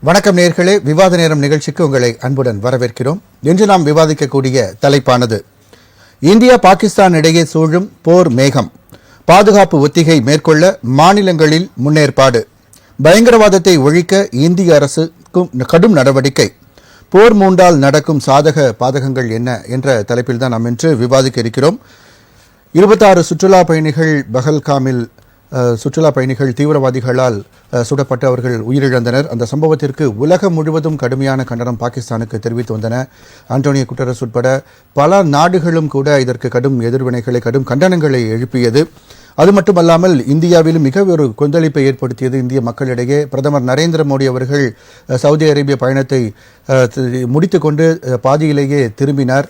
வணக்கம் நேயர்களே, விவாத நேரம் நிகழ்ச்சிக்கு உங்களை அன்புடன் வரவேற்கிறோம். இன்று நாம் விவாதிக்கக்கூடிய தலைப்பானது இந்தியா பாகிஸ்தான் இடையே சூழும் போர் மேகம், பாதுகாப்பு ஒத்திகை மேற்கொள்ள மாநிலங்களில் முன்னேற்பாடு, பயங்கரவாதத்தை ஒழிக்க இந்திய அரசுக்கும் கடும் நடவடிக்கை, போர் மூண்டால் நடக்கும் சாதக பாதகங்கள் என்ன என்ற தலைப்பில் தான் நாம் இன்று விவாதிக்க இருக்கிறோம். 26 சுற்றுலா பயணிகள் பஹல்காமில் சுற்றுலா பயணிகள் தீவிரவாதிகளால் சுடப்பட்டு அவர்கள் உயிரிழந்தனர். அந்த சம்பவத்திற்கு உலகம் முழுவதும் கடுமையான கண்டனம் பாகிஸ்தானுக்கு தெரிவித்து வந்தன. ஆண்டோனியோ குட்டரஸ் உட்பட பல நாடுகளும் கூட இதற்கு கடும் எதிர்வினைகளை, கடும் கண்டனங்களை எழுப்பியது. அது மட்டுமல்லாமல் இந்தியாவிலும் மிக ஒரு கொந்தளிப்பை ஏற்படுத்தியது இந்திய மக்களிடையே. பிரதமர் நரேந்திர மோடி அவர்கள் சவுதி அரேபிய பயணத்தை முடித்துக்கொண்டு பாதியிலேயே திரும்பினார்.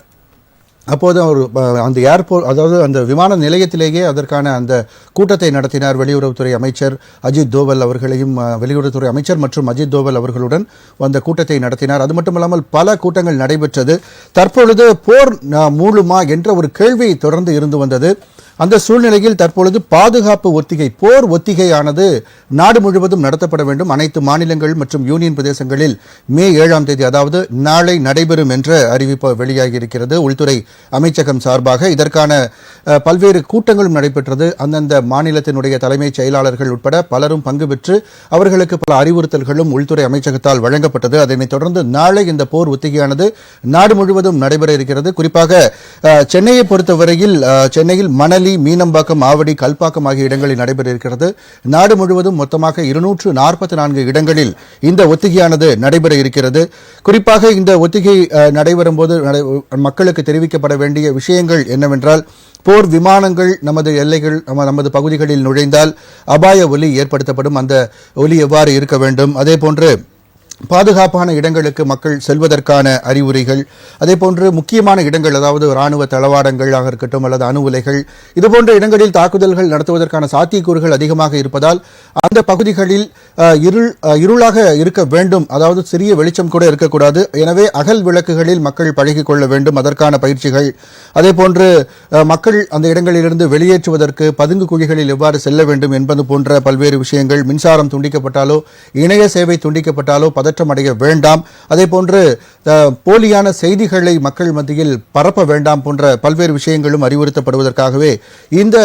அப்போது அவர் அந்த ஏர்போர்ட், அதாவது அந்த விமான நிலையத்திலேயே அதற்கான அந்த கூட்டத்தை நடத்தினார். வெளியுறவுத்துறை அமைச்சர் அஜித் தோவல் அவர்களையும், வெளியுறவுத்துறை அமைச்சர் மற்றும் அஜித் தோவல் அவர்களுடன் அந்த கூட்டத்தை நடத்தினார். அது மட்டுமல்லாமல் பல கூட்டங்கள் நடைபெற்றது. தற்பொழுது போர் மூளுமா என்ற ஒரு கேள்வி தொடர்ந்து இருந்து வந்தது. அந்த சூழ்நிலையில் தற்பொழுது பாதுகாப்பு ஒத்திகை, போர் ஒத்திகையானது நாடு முழுவதும் நடத்தப்பட வேண்டும். அனைத்து மாநிலங்கள் மற்றும் யூனியன் பிரதேசங்களில் மே 7ஆம் தேதி, அதாவது நாளை நடைபெறும் என்ற அறிவிப்பு வெளியாகி இருக்கிறது உள்துறை அமைச்சகம் சார்பாக. இதற்கான பல்வேறு கூட்டங்களும் நடைபெற்றது. அந்தந்த மாநிலத்தினுடைய தலைமைச் செயலாளர்கள் உட்பட பலரும் பங்கு பெற்று அவர்களுக்கு பல அறிவுறுத்தல்களும் உள்துறை அமைச்சகத்தால் வழங்கப்பட்டது. அதனைத் தொடர்ந்து நாளை இந்த போர் ஒத்திகையானது நாடு முழுவதும் நடைபெற இருக்கிறது. குறிப்பாக சென்னையை பொறுத்தவரையில் சென்னையில் மணலி, மீனம்பாக்கம், ஆவடி, கல்பாக்கம் ஆகிய இடங்களில் நடைபெற இருக்கிறது. நாடு முழுவதும் மொத்தமாக 244 இடங்களில் இந்த ஒத்திகையானது நடைபெற இருக்கிறது. குறிப்பாக இந்த ஒத்திகை நடைபெறும் போது மக்களுக்கு தெரிவிக்கப்பட வேண்டிய விஷயங்கள் என்னவென்றால், போர் விமானங்கள் நமது எல்லைகள், நமது பகுதிகளில் நுழைந்தால் அபாய ஒலி ஏற்படுத்தப்படும். அந்த ஒலி எவ்வாறு இருக்க வேண்டும், அதே போன்று பாதுகாப்பான இடங்களுக்கு மக்கள் செல்வதற்கான அறிவுரைகள், அதே போன்று முக்கியமான இடங்கள், அதாவது இராணுவ தளவாடங்களாக இருக்கட்டும் அல்லது அணு உலைகள், இதுபோன்ற இடங்களில் தாக்குதல்கள் நடத்துவதற்கான சாத்தியக்கூறுகள் அதிகமாக இருப்பதால் அந்த பகுதிகளில் இருளாக இருக்க வேண்டும். அதாவது சிறிய வெளிச்சம் கூட இருக்கக்கூடாது. எனவே அகல் விளக்குகளில் மக்கள் பழகிக் கொள்ள வேண்டும். அதற்கான பயிற்சிகள், அதே போன்று மக்கள் அந்த இடங்களிலிருந்து வெளியேற்றுவதற்கு பதுங்கு குழிகளில் எவ்வாறு செல்ல வேண்டும் என்பது போன்ற பல்வேறு விஷயங்கள், மின்சாரம் துண்டிக்கப்பட்டாலோ இணைய சேவை துண்டிக்கப்பட்டாலோ பதற்றம் அடைய வேண்டாம், அதே போன்று போலியான செய்திகளை மக்கள் மத்தியில் பரப்ப வேண்டாம் போன்ற பல்வேறு விஷயங்களும் அறிவுறுத்தப்படுவதற்காகவே இந்த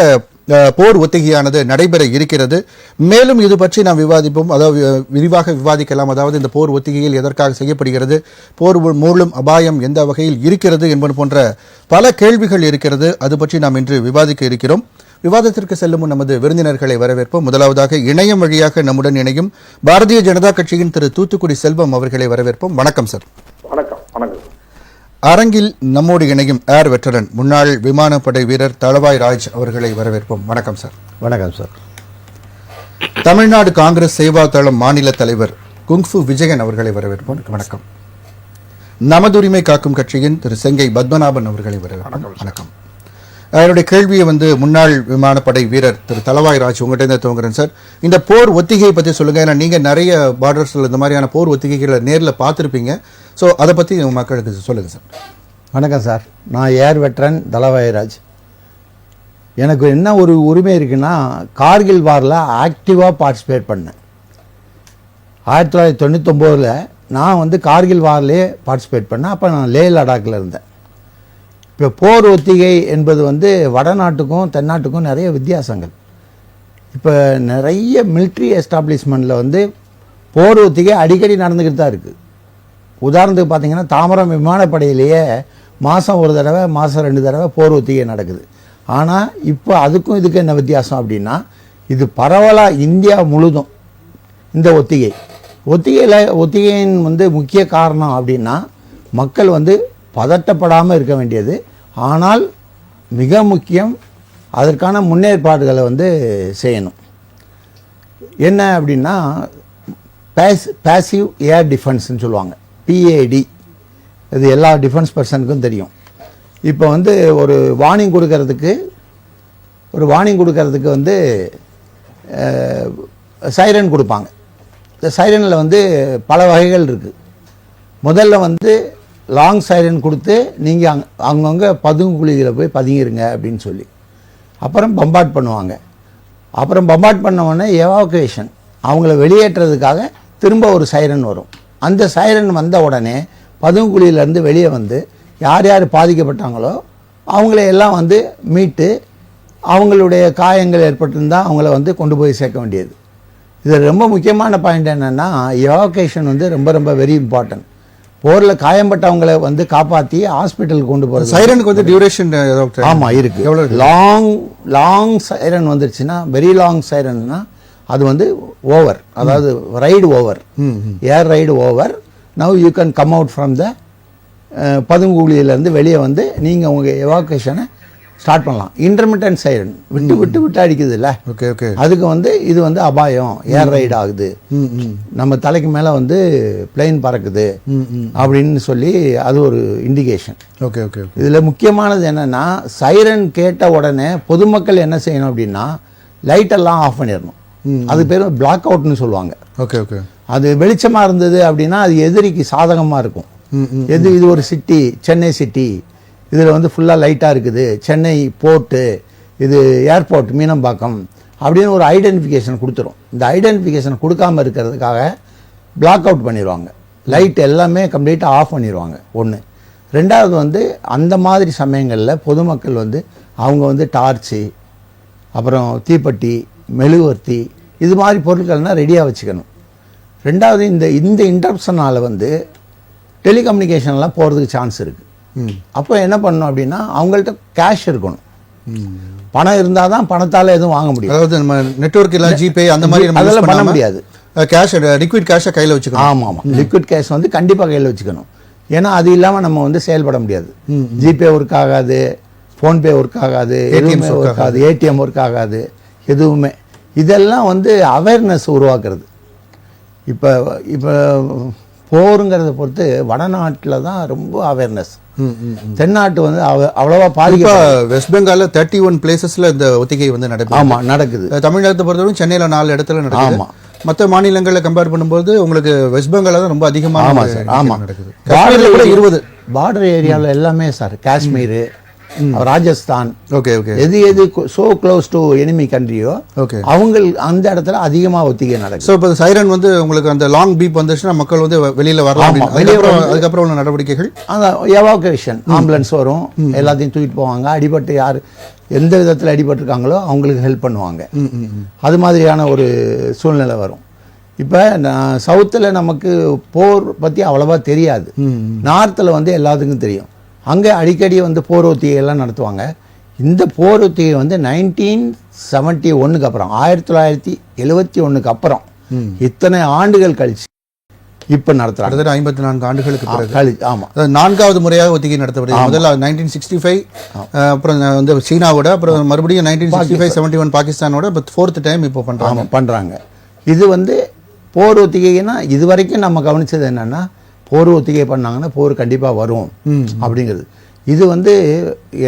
போர் ஒத்திகையானது நடைபெற இருக்கிறது. மேலும் இது பற்றி நாம் விவாதிப்போம், அதாவது விரிவாக விவாதிக்கலாம். அதாவது இந்த போர் ஒத்திகையில் எதற்காக செய்யப்படுகிறது, போர் மூலம் அபாயம் எந்த வகையில் இருக்கிறது என்பது போன்ற பல கேள்விகள் இருக்கிறது. அது பற்றி நாம் இன்று விவாதிக்க இருக்கிறோம். விவாதத்திற்கு செல்லும் முன் நமது விருந்தினர்களை வரவேற்போம். முதலாவதாக இணையம் வழியாக நம்முடன் இணையும் பாரதிய ஜனதா கட்சியின் திரு தூத்துக்குடி செல்வம் அவர்களை வரவேற்போம். வணக்கம் சார். வணக்கம். வணக்கம். அரங்கில் நம்மோடு இணையும் ஏர் வெட்டரன், முன்னாள் விமானப்படை வீரர் தளவாய் ராஜ் அவர்களை வரவேற்போம். வணக்கம் சார். வணக்கம் சார். தமிழ்நாடு காங்கிரஸ் சேவா தளம் மாநில தலைவர் குங்ஃபு விஜயன் அவர்களை வரவேற்போம். வணக்கம். நமதுரிமை காக்கும் கட்சியின் திரு செங்கை பத்மநாபன் அவர்களை வரவேற்போம். வணக்கம். என்னுடைய கேள்வியை முன்னாள் விமானப்படை வீரர் திரு தளவாய் ராஜ் உங்கள்கிட்ட துவங்குறேன் சார். இந்த போர் ஒத்திகை பற்றி சொல்லுங்கள். ஏன்னா நீங்கள் நிறைய பார்டர்ஸில் இந்த மாதிரியான போர் ஒத்திகைகளை நேரில் பார்த்துருப்பீங்க. ஸோ அதை பற்றி மக்களுக்கு சொல்லுங்கள் சார். வணக்கம் சார். நான் ஏர் வெட்டரன் தளவாய் ராஜ். எனக்கு என்ன ஒரு உரிமை இருக்குன்னா, கார்கில் வாரில் ஆக்டிவாக பார்ட்டிசிபேட் பண்ணேன். 1999 நான் கார்கில் வாரிலே பார்ட்டிசிபேட் பண்ணேன். அப்போ நான் லே லடாக்கில் இருந்தேன். இப்போ போர் ஒத்திகை என்பது வடநாட்டுக்கும் தென்னாட்டுக்கும் நிறைய வித்தியாசங்கள். இப்போ நிறைய மிலிட்ரி எஸ்டாப்ளிஷ்மெண்ட்டில் போர் ஒத்திகை அடிக்கடி நடந்துக்கிட்டு தான் இருக்குது. உதாரணத்துக்கு பார்த்திங்கன்னா, தாம்பரம் விமானப்படையிலேயே மாதம் ஒரு தடவை, மாதம் 2 தடவை போர் ஒத்திகை நடக்குது. ஆனால் இப்போ அதுக்கும் இதுக்கு என்ன வித்தியாசம் அப்படின்னா, இது பரவலாக இந்தியா முழுதும் இந்த ஒத்திகையின் முக்கிய காரணம் அப்படின்னா, மக்கள் பதட்டப்படாமல் இருக்க வேண்டியது. ஆனால் மிக முக்கியம், அதற்கான முன்னேற்பாடுகளை செய்யணும். என்ன அப்படின்னா, பேசிவ் ஏர் டிஃபென்ஸ்ன்னு சொல்லுவாங்க, PAD. இது எல்லா டிஃபென்ஸ் பர்சனுக்கும் தெரியும். இப்போ ஒரு வார்னிங் கொடுக்கறதுக்கு சைரன் கொடுப்பாங்க. இந்த சைரனில் பல வகைகள் இருக்குது. முதல்ல லாங் சைரன் கொடுத்து நீங்கள் அங்கங்கே பதுங்கு குழிகளை போய் பதுங்கிருங்க அப்படின்னு சொல்லி, அப்புறம் பம்பார்ட் பண்ணுவாங்க. அப்புறம் பம்பார்ட் பண்ண உடனே எவாக்குவேஷன், அவங்கள வெளியேற்றுறதுக்காக திரும்ப ஒரு சைரன் வரும். அந்த சைரன் வந்த உடனே பதுங்குழியிலேருந்து வெளியே வந்து யார் யார் பாதிக்கப்பட்டாங்களோ அவங்கள எல்லாம் வந்து மீட்டு அவங்களுடைய காயங்கள் ஏற்பட்டிருந்தால் அவங்கள வந்து கொண்டு போய் சேர்க்க வேண்டியது. இது ரொம்ப முக்கியமான பாயிண்ட் என்னென்னா, எவாகேஷன் வந்து ரொம்ப ரொம்ப வெரி இம்பார்ட்டன்ட். போரில் காயம்பட்டவங்களை வந்து காப்பாற்றி ஹாஸ்பிட்டலுக்கு கொண்டு போகிறது. சைரனுக்கு வந்து டியூரேஷன் ஆமாம் இருக்குது. எவ்வளோ லாங் சைரன் வந்துருச்சுன்னா, வெரி லாங் சைரன்னா அது வந்து ஓவர், அதாவது raid over, air raid over. Now you can come out from the பதுங்குழியிலேருந்து வெளியே வந்து நீங்கள் உங்கள் எவாகேஷனை ஸ்டார்ட் பண்ணலாம். இன்டர்மிட்டன்ட் சைரன் விட்டு விட்டு விட்டு அடிக்குது இல்லை, ஓகே ஓகே, அதுக்கு வந்து இது வந்து அபாயம், ஏர் ரைடு ஆகுது, நம்ம தலைக்கு மேலே வந்து பிளெயின் பறக்குது அப்படின்னு சொல்லி அது ஒரு இண்டிகேஷன். Okay okay. இதில் முக்கியமானது என்னென்னா, சைரன் கேட்ட உடனே பொதுமக்கள் என்ன செய்யணும் அப்படின்னா, லைட்டெல்லாம் ஆஃப் பண்ணிடணும். அது பேர் பிளாக் அவுட்னு சொல்லுவாங்க. Okay okay. அது வெளிச்சமாக இருந்தது அப்படின்னா அது எதிரிக்கு சாதகமாக இருக்கும். இது ஒரு சிட்டி, சென்னை சிட்டி, இதில் வந்து ஃபுல்லாக லைட்டாக இருக்குது, சென்னை போர்ட்டு, இது ஏர்போர்ட் மீனம்பாக்கம் அப்படின்னு ஒரு ஐடென்டிஃபிகேஷன் கொடுத்துரும். இந்த ஐடென்டிஃபிகேஷன் கொடுக்காமல் இருக்கிறதுக்காக பிளாக் அவுட் பண்ணிடுவாங்க. லைட் எல்லாமே கம்ப்ளீட்டாக ஆஃப் பண்ணிடுவாங்க. ஒன்று. ரெண்டாவது வந்து அந்த மாதிரி சமயங்களில் பொதுமக்கள் வந்து அவங்க வந்து டார்ச்சு, அப்புறம் தீப்பெட்டி, மெழுகுவர்த்தி, இது மாதிரி பொருட்கள்னால் ரெடியாக வச்சுக்கணும். ரெண்டாவது இந்த இன்டரப்ஷனால் வந்து டெலிகம்யூனிகேஷன்லாம் போகிறதுக்கு சான்ஸ் இருக்குது. அப்போ என்ன பண்ணணும் அப்படின்னா, அவங்கள்ட்ட கேஷ் இருக்கணும். பணம் இருந்தால் தான் பணத்தால் எதுவும் வாங்க முடியும். அதாவது நம்ம நெட்வொர்க் இல்லை, ஜிபே அந்த மாதிரி அதெல்லாம் பண்ண முடியாது. கேஷ், லிக்விட் கேஷை கையில் வச்சுக்கணும். ஆமாம் ஆமாம், லிக்விட் கேஷ் வந்து கண்டிப்பாக கையில் வச்சுக்கணும். ஏன்னா அது இல்லாமல் நம்ம வந்து செயல்பட முடியாது. ஜிபே ஒர்க் ஆகாது, ஃபோன்பே ஒர்க் ஆகாது, எதுவுமே ஒர்க் ஆகாது, ஏடிஎம் ஒர்க் ஆகாது, எதுவுமே. இதெல்லாம் வந்து அவேர்னஸ் உருவாக்குறது. இப்போ போருங்கிறத பொறுத்து வடநாட்டில் தான் ரொம்ப அவேர்னஸ். தென்னாட்டு வந்து அவ்வளோவா பாதிக்க. வெஸ்ட் பெங்காலில் 31 பிளேசஸில் இந்த ஒத்திகை வந்து நடக்குது. ஆமாம், நடக்குது. தமிழ்நாட்டை பொறுத்தவரைக்கும் சென்னையில் 4 இடத்துல நடக்குது. ஆமாம். மற்ற மாநிலங்களில் கம்பேர் பண்ணும்போது உங்களுக்கு வெஸ்ட் பெங்காலில் தான் ரொம்ப அதிகமாக. ஆமாம் சார், ஆமாம். நடக்குது. பார்டர் கூட 20 பார்டர் ஏரியாவில் எல்லாமே sir, Kashmir, Rajasthan, okay okay, எது சோ க்ளோஸ் டு எனிமி கண்ட்ரியோ ஓகே, அவங்க அந்த இடத்துல அதிகமாக ஒத்திகை நடக்குது. ஸோ இப்போ சைரன் வந்து உங்களுக்கு அந்த லாங் பீப் வந்துச்சுன்னா மக்கள் வந்து வெளியில் வரலாம். அதுக்கப்புறம் உள்ள நடவடிக்கைகள், அந்த எவாக்குவேஷன், ஆம்புலன்ஸ் வரும், எல்லாத்தையும் தூக்கிட்டு போவாங்க. அடிபட்டு யார் எந்த விதத்தில் அடிபட்டிருக்காங்களோ அவங்களுக்கு ஹெல்ப் பண்ணுவாங்க. அது மாதிரியான ஒரு சூழ்நிலை வரும். இப்போ சவுத்தில் நமக்கு போர் பற்றி அவ்வளோவா தெரியாது. நார்த்தில் வந்து எல்லாத்துக்கும் தெரியும். அங்கே அடிக்கடி வந்து போர் ஒத்திகையெல்லாம் நடத்துவாங்க. இந்த போர் ஒத்திகை வந்து 1971 அப்புறம், 1971 அப்புறம், இத்தனை ஆண்டுகள் கழிச்சு இப்போ நடத்துறாங்க. 54 ஆண்டுகளுக்கு பிறகு. ஆமாம், 4வது முறையாக ஒத்திகை நடத்தப்படுது. முதல்ல 1965, அப்புறம் வந்து சீனாவோட, அப்புறம் மறுபடியும் 1965, 71 பாகிஸ்தானோட, இப்போ 4th டைம் இப்போ பண்ணுறாங்க. இது வந்து போர் ஒத்திகைன்னா இது வரைக்கும் நம்ம கவனிச்சது என்னன்னா, போர் ஒத்திகை பண்ணாங்கன்னா போர் கண்டிப்பாக வரும் அப்படிங்கிறது. இது வந்து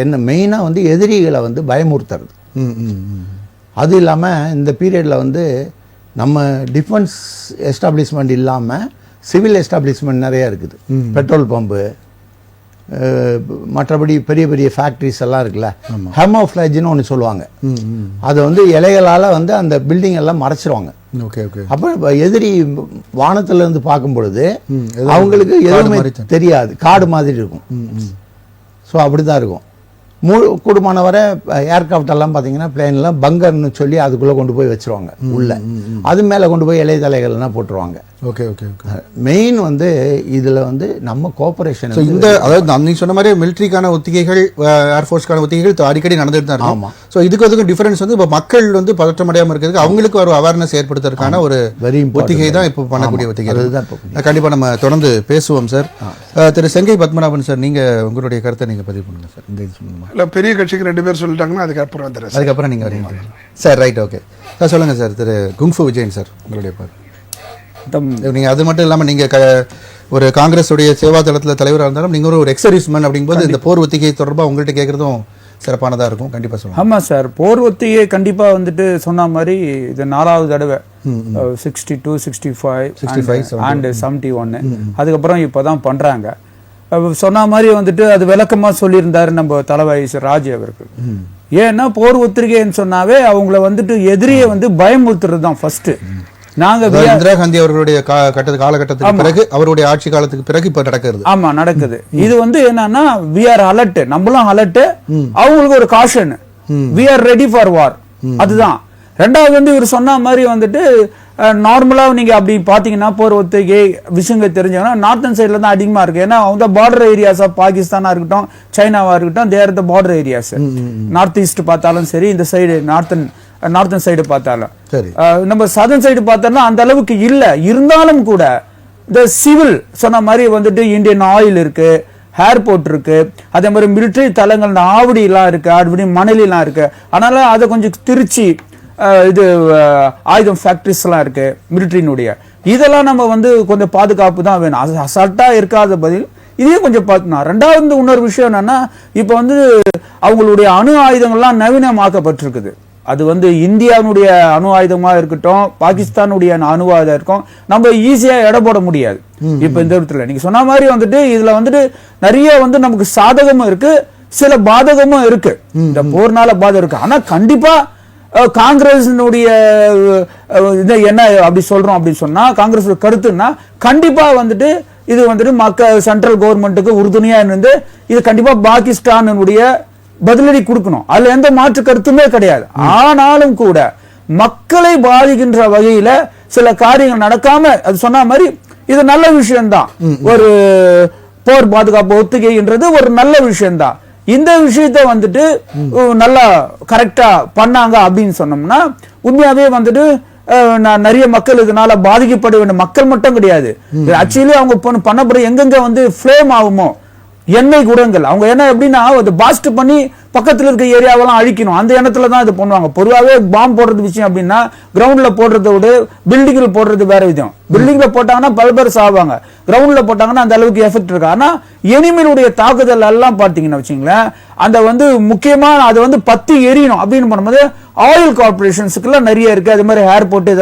என்ன மெயினாக வந்து எதிரிகளை வந்து பயமுறுத்துறது. அது இல்லாமல் இந்த பீரியடில் வந்து நம்ம டிஃபென்ஸ் எஸ்டாப்ளிஷ்மெண்ட் இல்லாமல் சிவில் எஸ்டாப்ளிஷ்மெண்ட் நிறையா இருக்குது. பெட்ரோல் பம்பு, மற்றபடி பெரிய பெரிய ஃபேக்ட்ரிஸ் எல்லாம் இருக்குல்ல, ஹெமோஃப்ளேஜ்னு ஒன்று சொல்லுவாங்க. அதை வந்து இலைகளால் வந்து அந்த பில்டிங் எல்லாம் மறைச்சிருவாங்க. Okay okay. அப்போ எதிரி வானத்துல இருந்து பார்க்கும் பொழுது அவங்களுக்கு எதுவுமே தெரியாது, காடு மாதிரி இருக்கும். ஸோ அப்படி தான் இருக்கும். முழு கூடுமான வரை ஏர்கிராஃப்ட் எல்லாம் பார்த்தீங்கன்னா பிளேன்லாம் பங்கர்னு சொல்லி அதுக்குள்ளே கொண்டு போய் வச்சிருவாங்க உள்ள. அது மேலே கொண்டு போய் இலை தலைகள்லாம் போட்டுருவாங்க. Okay okay okay. மெயின் வந்து இதில் வந்து நம்ம கோஆபரேஷன், இந்த அதாவது நீங்கள் சொன்ன மாதிரி மிலிட்ரிக்கான ஒத்திகைகள், ஏர்ஃபோர்ஸ்க்கான ஒத்திகைகள் அடிக்கடி நடந்துட்டு தான் இருக்கும். ஆமாம். ஸோ இதுக்கும் டிஃபரன்ஸ் வந்து இப்போ மக்கள் வந்து பதற்றமடையாமல் இருக்கிறதுக்கு அவங்களுக்கு ஒரு அவேர்னஸ் ஏற்படுத்துறதுக்கான ஒரு ஒத்திகை தான் இப்போ பண்ணக்கூடிய ஒத்திகை. கண்டிப்பாக நம்ம தொடர்ந்து பேசுவோம் சார். திரு செங்கை பத்மநாபன் சார், நீங்கள் உங்களுடைய கருத்தை நீங்கள் பதிவு பண்ணுங்க சார். இந்த இது சொல்லுங்க. இல்லை, பெரிய கட்சிக்கு 2 பேர் சொல்லிட்டாங்கன்னா அதுக்கப்புறம் நீங்கள் வரீங்க சார். Right, okay sir. சொல்லுங்கள் சார். திரு குங்ஃபு விஜயன் சார், உங்களுடைய பாரு. நீங்கள் அது மட்டும் இல்லாமல் நீங்கள் ஒரு காங்கிரஸுடைய சேவா தளத்தில் தலைவராக இருந்தாலும் நீங்கள் ஒரு எக்ஸர்வீஸ்மேன் அப்படிங்கும்போது இந்த போர் ஒத்திகை தொடர்பாக உங்கள்கிட்ட கேட்குறதும் சிறப்பானதாக இருக்கும். கண்டிப்பாக சொல்லுங்கள். ஆமாம் சார், போர் ஒத்திகை கண்டிப்பாக வந்துட்டு சொன்ன மாதிரி இது 4வது தடவை 62, 65 அண்ட் 71. அதுக்கப்புறம் இப்போ தான் பண்ணுறாங்க. சொன்ன மாதிரி வந்துட்டு அது விளக்கமாக சொல்லியிருந்தாரு நம்ம தலைவாய் ராஜ் அவர்கள். ஏன்னா போர் ஒத்திகைன்னு சொன்னாவே அவங்கள வந்துட்டு எதிரியை வந்து பயமுறுத்துறது தான் ஃபர்ஸ்ட். நாங்க இந்திரா காந்தி அவர்களுடைய காலகட்டத்துக்கு பிறகு அவருடைய ஆட்சி காலத்துக்கு பிறகு இப்ப நடக்கிறது. ஆமா நடக்குது. இது என்னன்னா we are alert, நம்மளும் alert, அவங்களுக்கு ஒரு caution, we are ready for war. அதுதான். ரெண்டாவது இவர் சொன்ன மாதிரி நார்மலா நீங்க அப்படி பாத்தீங்கன்னா போர் ஒத்திகை விஷயங்கள் தெரிஞ்சவங்கன்னா நார்த்தன் சைட்ல தான் அதிகமா இருக்கு. ஏன்னா அவங்க பார்டர் ஏரியாஸ் ஆஃப் பாகிஸ்தானா இருக்கட்டும் சைனாவா இருக்கட்டும், there the border areas. North east பார்த்தாலும் சரி, இந்த சைடு நார்த்தன் சைடு பார்த்தாலும், நம்ம சதர்ன் சைடு பார்த்தோம்னா அந்த அளவுக்கு இல்ல. இருந்தாலும் கூட இந்த சிவில் சொன்ன மாதிரி இந்தியன் ஆயில் இருக்கு, ஏர்போர்ட் இருக்கு, அதே மாதிரி மிலிட்டரி தளங்கள் ஆவடி எல்லாம் இருக்கு, ஆவடி மணலி எல்லாம் இருக்கு. அதனால அதை கொஞ்சம் திருச்சி இது ஆயுதம் ஃபேக்டரிஸ் எல்லாம் இருக்கு மிலிட்டரியினுடைய. இதெல்லாம் நம்ம கொஞ்சம் பாதுகாப்பு தான் வேணும். அசால்ட்டா இருக்காத பதில் இதே கொஞ்சம் பார்க்கணும். ரெண்டாவது இன்னொரு விஷயம் என்னன்னா, இப்ப அவங்களுடைய அணு ஆயுதங்கள்லாம் நவீனமாக்கப்பட்டிருக்குது. அது இந்தியாவுடைய அணு ஆயுதமா இருக்கட்டும், பாகிஸ்தானுடைய அணு ஆயுதம் இருக்கும், நம்ம ஈஸியா எடை போட முடியாது. இப்ப இந்த இடத்துல நீங்க சொன்ன மாதிரி இதுல நிறைய நமக்கு சாதகமும் இருக்கு, சில பாதகமும் இருக்கு. இந்த போர்னால பாதகம் இருக்கு. ஆனா கண்டிப்பா காங்கிரஸ் என்ன அப்படி சொல்றோம் அப்படின்னு சொன்னா, காங்கிரஸ் கருத்துன்னா கண்டிப்பா இது மக்கள் சென்ட்ரல் கவர்மெண்ட்டுக்கு உறுதுணையா இருந்து இது கண்டிப்பா பாகிஸ்தானுடைய பதிலடி கொடுக்கணும். அதுல எந்த மாற்று கருத்துமே கிடையாது. ஆனாலும் கூட மக்களை பாதிக்கின்ற வகையில சில காரியங்கள் நடக்காம அது சொன்ன மாதிரி இது நல்ல விஷயம்தான். ஒரு போர் பாதுகாப்பு ஒத்திகைன்றது ஒரு நல்ல விஷயம்தான். இந்த விஷயத்தை நல்லா கரெக்டா பண்ணாங்க அப்படின்னு சொன்னோம்னா உண்மையாவே நிறைய மக்கள் இதனால பாதிக்கப்பட வேண்டிய மக்கள் மட்டும் கிடையாது. ஆக்சுவலி அவங்க பண்ணப்படுற எங்கெங்க ஃப்ளேம் ஆகுமோ எண்ணெய் குடங்கள், அவங்க என்ன எப்படின்னா பாஸ்ட் பண்ணி பக்கத்துல இருக்க ஏரியாவெல்லாம் அழிக்கணும், அந்த எண்ணத்துல தான் இது பண்ணுவாங்க. பொதுவாகவே பாம்பு போடுறது விஷயம் அப்படின்னா கிரவுண்ட்ல போடுறத விட பில்டிங்ல போடுறது வேற விதம். பில்டிங்ல போட்டாங்கன்னா பல பேர் சாவாங்க, கிரவுண்ட்ல போட்டாங்கன்னா அந்த அளவுக்கு எஃபெக்ட் இருக்கு. ஆனா எனிமலுடைய தாக்குதல் எல்லாம் பாத்தீங்கன்னா வச்சுங்களேன், அந்த முக்கியமா அது பத்தி எரியணும் அப்படின்னு பண்ணும்போது ஆயில் கார்பரேஷன்ஸுக்கு எல்லாம் நிறைய இருக்கு. அது மாதிரி ஏர்போர்ட்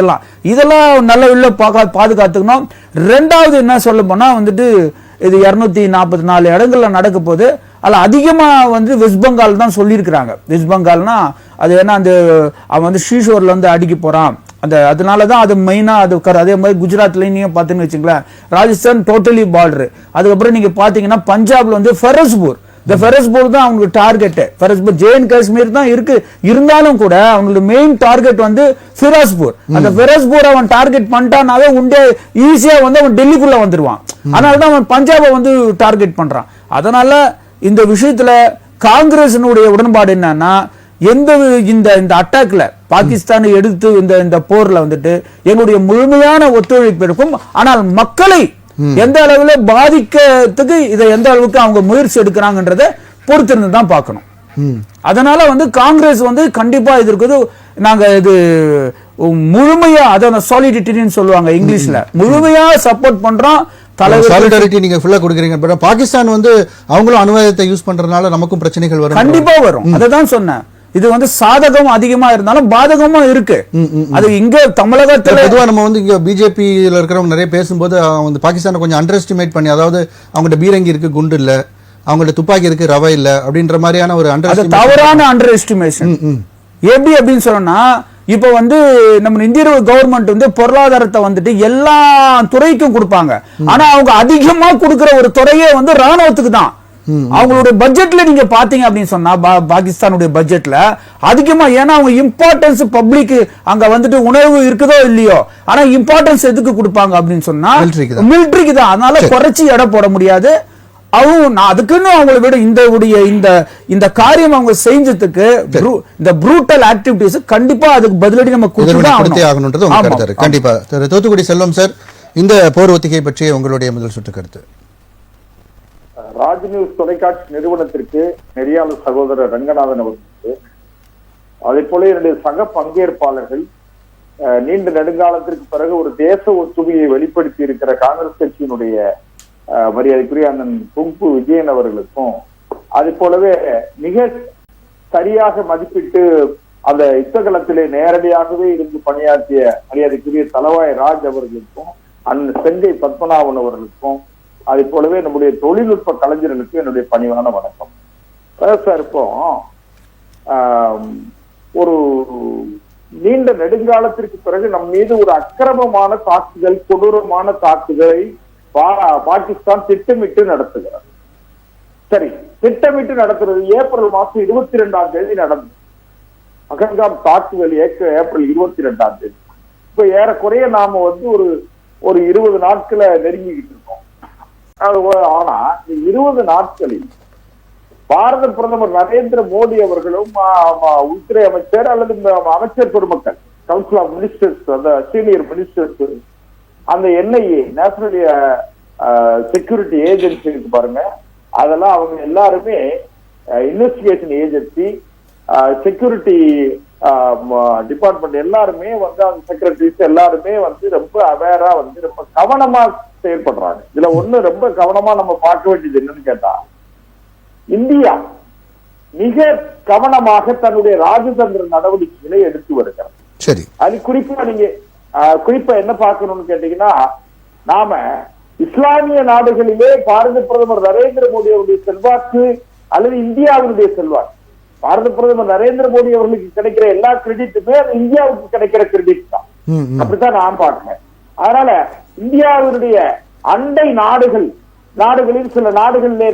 இதெல்லாம் நல்ல உள்ள பாதுகாத்துக்கணும். ரெண்டாவது என்ன சொல்ல போனா இது 244 இடங்கள்ல நடக்க போது. அதுல அதிகமா வெஸ்ட் பெங்கால் தான் சொல்லியிருக்கிறாங்க. வெஸ்ட் பெங்கால்னா அது ஏன்னா அவன் ஷீஷோர்ல அடிக்க போறான், அதனாலதான் அது மெயினா அதே மாதிரி குஜராத்லயும் நீங்க பாத்தீங்கன்னு வச்சுங்களேன், ராஜஸ்தான் டோட்டலி பார்டர். அதுக்கப்புறம் நீங்க பாத்தீங்கன்னா பஞ்சாப்ல ஃபெரோஸ்பூர், இந்த ஃபெரோஸ்பூர் தான் அவங்களுக்கு டார்கெட். ஃபெரோஸ்பூர் ஜெயின் காஷ்மீர் தான் இருக்கு, இருந்தாலும் கூட அவங்களுக்கு மெயின் டார்கெட் ஃபிரோஸ்பூர். அந்த ஃபெரோஸ்பூர் அவன் டார்கெட் பண்ணிட்டானாவே உண்டே ஈஸியா அவன் டெல்லிக்குள்ள வந்துருவான். அதனாலதான் அவன் பஞ்சாபை டார்கெட் பண்றான். அதனால இந்த விஷயத்துல காங்கிரசினுடைய உடன்பாடு என்னன்னா, இந்த அட்டாக்ல பாகிஸ்தானை எடுத்து இந்த போர்ல எங்களுடைய முழுமையான ஒத்துழைப்பு இருக்கும். ஆனால் மக்களை எந்த அளவுல பாதிக்கிறதுக்கு இதை எந்த அளவுக்கு அவங்க முயற்சி எடுக்கிறாங்கன்றத பொறுத்திருந்து தான் பார்க்கணும். அதனால காங்கிரஸ் கண்டிப்பா இது இருக்குது. நாங்க இது முழுமையா அத சாலிடிட்டின்னு சொல்லுவாங்க இங்கிலீஷ்ல, முழுமையா சப்போர்ட் பண்றோம். சாலிடாரிட்டி நீங்க ஃபுல்லா கொடுக்குறீங்க. பட் பாகிஸ்தான் அவங்களும் அணுவாயுதத்தை யூஸ் பண்றதுனால நமக்கும் பிரச்சனைகள் வரும், கண்டிப்பா வரும். அததான் சொன்னேன். இது சாதகம் அதிகமா இருந்தாலும் பாதகமா இருக்கு. அது இங்க தமிழகத்துல பொதுவா நம்ம இங்க பிஜேபியில இருக்கிறவங்க நிறைய பேசும்போது பாகிஸ்தானை கொஞ்சம் அண்டர் எஸ்டிமேட் பண்ணி, அதாவது அவங்கள்ட்ட பீரங்கி இருக்கு குண்டு இல்ல, அவங்கள்ட்ட துப்பாக்கி இருக்கு ரவை இல்ல அப்படின்ற மாதிரியான ஒரு தவறான அண்டர் எஸ்டிமேஷன். எப்படி அப்படின்னு சொன்னா, இப்ப நம்ம இந்திய கவர்மெண்ட் பொருளாதாரத்தை எல்லா துறைக்கும் கொடுப்பாங்க. ஆனா அவங்க அதிகமா கொடுக்கிற ஒரு துறையே ராணுவத்துக்கு தான். அவங்களுடைய பட்ஜெட்ல நீங்க பாத்தீங்க அப்படின்னு சொன்னா, பாகிஸ்தானுடைய பட்ஜெட்ல அதிகமா, ஏன்னா அவங்க இம்பார்ட்டன்ஸ் பப்ளிக் அங்க உணவு இருக்குதோ இல்லையோ, ஆனா இம்பார்ட்டன்ஸ் எதுக்கு கொடுப்பாங்க அப்படின்னு சொன்னா மிலிட்டரிக்கு தான். அதனால குறைச்சி எடை போட முடியாது. அதுக்குன்னு அவங்களை விட இந்த காரியம் அவங்க செஞ்சதுக்கு இந்த ப்ரூட்டல் ஆக்டிவிட்டிஸ் கண்டிப்பா அதுக்கு பதிலடி நம்ம கொடுத்தே ஆகணும்ன்றது உங்க கருத்து. கண்டிப்பா. தூத்துக்குடி செல்வம் சார், இந்த போர் ஒத்திகை பற்றிய உங்களுடைய முதல் சுற்று கருத்து. ராஜ் நியூஸ் தொலைக்காட்சி நிறுவனத்திற்கு நெறியாளர் சகோதரர் ரங்கநாதன் அவர்களுக்கு, அதே போல என்னுடைய சக பங்கேற்பாளர்கள், நீண்ட நெடுங்காலத்திற்கு பிறகு ஒரு தேச ஒற்றுமையை வெளிப்படுத்தி இருக்கிற காங்கிரஸ் கட்சியினுடைய மரியாதைக்குரிய அண்ணன் குங்கு விஜயன் அவர்களுக்கும், அது போலவே மிக சரியாக மதிப்பிட்டு அந்த யுத்தகலத்திலே நேரடியாகவே இருந்து பணியாற்றிய மரியாதைக்குரிய தலவாய் ராஜ் அவர்களுக்கும், அண்ணன் செங்கை பத்மநாபன் அவர்களுக்கும், அதே போலவே நம்முடைய தொழில்நுட்ப கலைஞர்களுக்கு என்னுடைய பணிவான வணக்கம். சார், இப்போ ஒரு நீண்ட நெடுங்காலத்திற்கு பிறகு நம் மீது ஒரு அக்கிரமமான தாக்குதல், கொடூரமான தாக்குதலை பாகிஸ்தான் திட்டமிட்டு நடத்துகிறது. சரி, திட்டமிட்டு நடத்துறது ஏப்ரல் மாசம் 22ஆம் தேதி நடந்தது. பகல்காம் தாக்குதல் ஏப்ரல் 22ஆம் தேதி. இப்ப ஏறக்குறைய நாம ஒரு 20 நாட்களை நெருங்கிக்கிட்டு இருக்கோம். ஆனா இந்த 20 நாட்களில் பாரத பிரதமர் நரேந்திர மோடி அவர்களும் உள்துறை அமைச்சர் அல்லது அமைச்சர் பெருமக்கள், கவுன்சில் ஆஃப் மினிஸ்டர்ஸ், அந்த சீனியர் மினிஸ்டர்ஸ், அந்த NIA நேஷனல் செக்யூரிட்டி ஏஜென்சி இருக்கு பாருங்க, அதெல்லாம் அவங்க எல்லாருமே இன்வெஸ்டிகேஷன் ஏஜென்சி, செக்யூரிட்டி டிபார்ட்மெண்ட் எல்லாருமே அந்த செக்ரட்டரிஸ் எல்லாருமே ரொம்ப அவேரா ரொம்ப கவனமா செயல்படுறாங்க. இதுல ஒண்ணு ரொம்ப கவனமா நம்ம பார்க்க வேண்டியது என்னன்னு கேட்டா, இந்தியா மிக கவனமாக தன்னுடைய ராஜதந்திர நடவடிக்கைகளை எடுத்து வருகிறது. சரி, அது குறிப்பா என்ன பார்க்கணும்னு கேட்டீங்கன்னா, நாம இஸ்லாமிய நாடுகளிலே பாரத பிரதமர் நரேந்திர மோடி அவருடைய செல்வாக்கு அல்லது இந்தியாவினுடைய செல்வாக்கு, பாரத பிரதமர் நரேந்திர மோடி அவர்களுக்கு கிடைக்கிற எல்லா கிரெடிட்டுமே இந்தியாவுக்கு கிடைக்கிற கிரெடிட் தான். அப்படித்தான் நான் பார்க்கிறேன். அதனால இந்தியாவினுடைய அண்டை நாடுகளில் சில நாடுகளிலே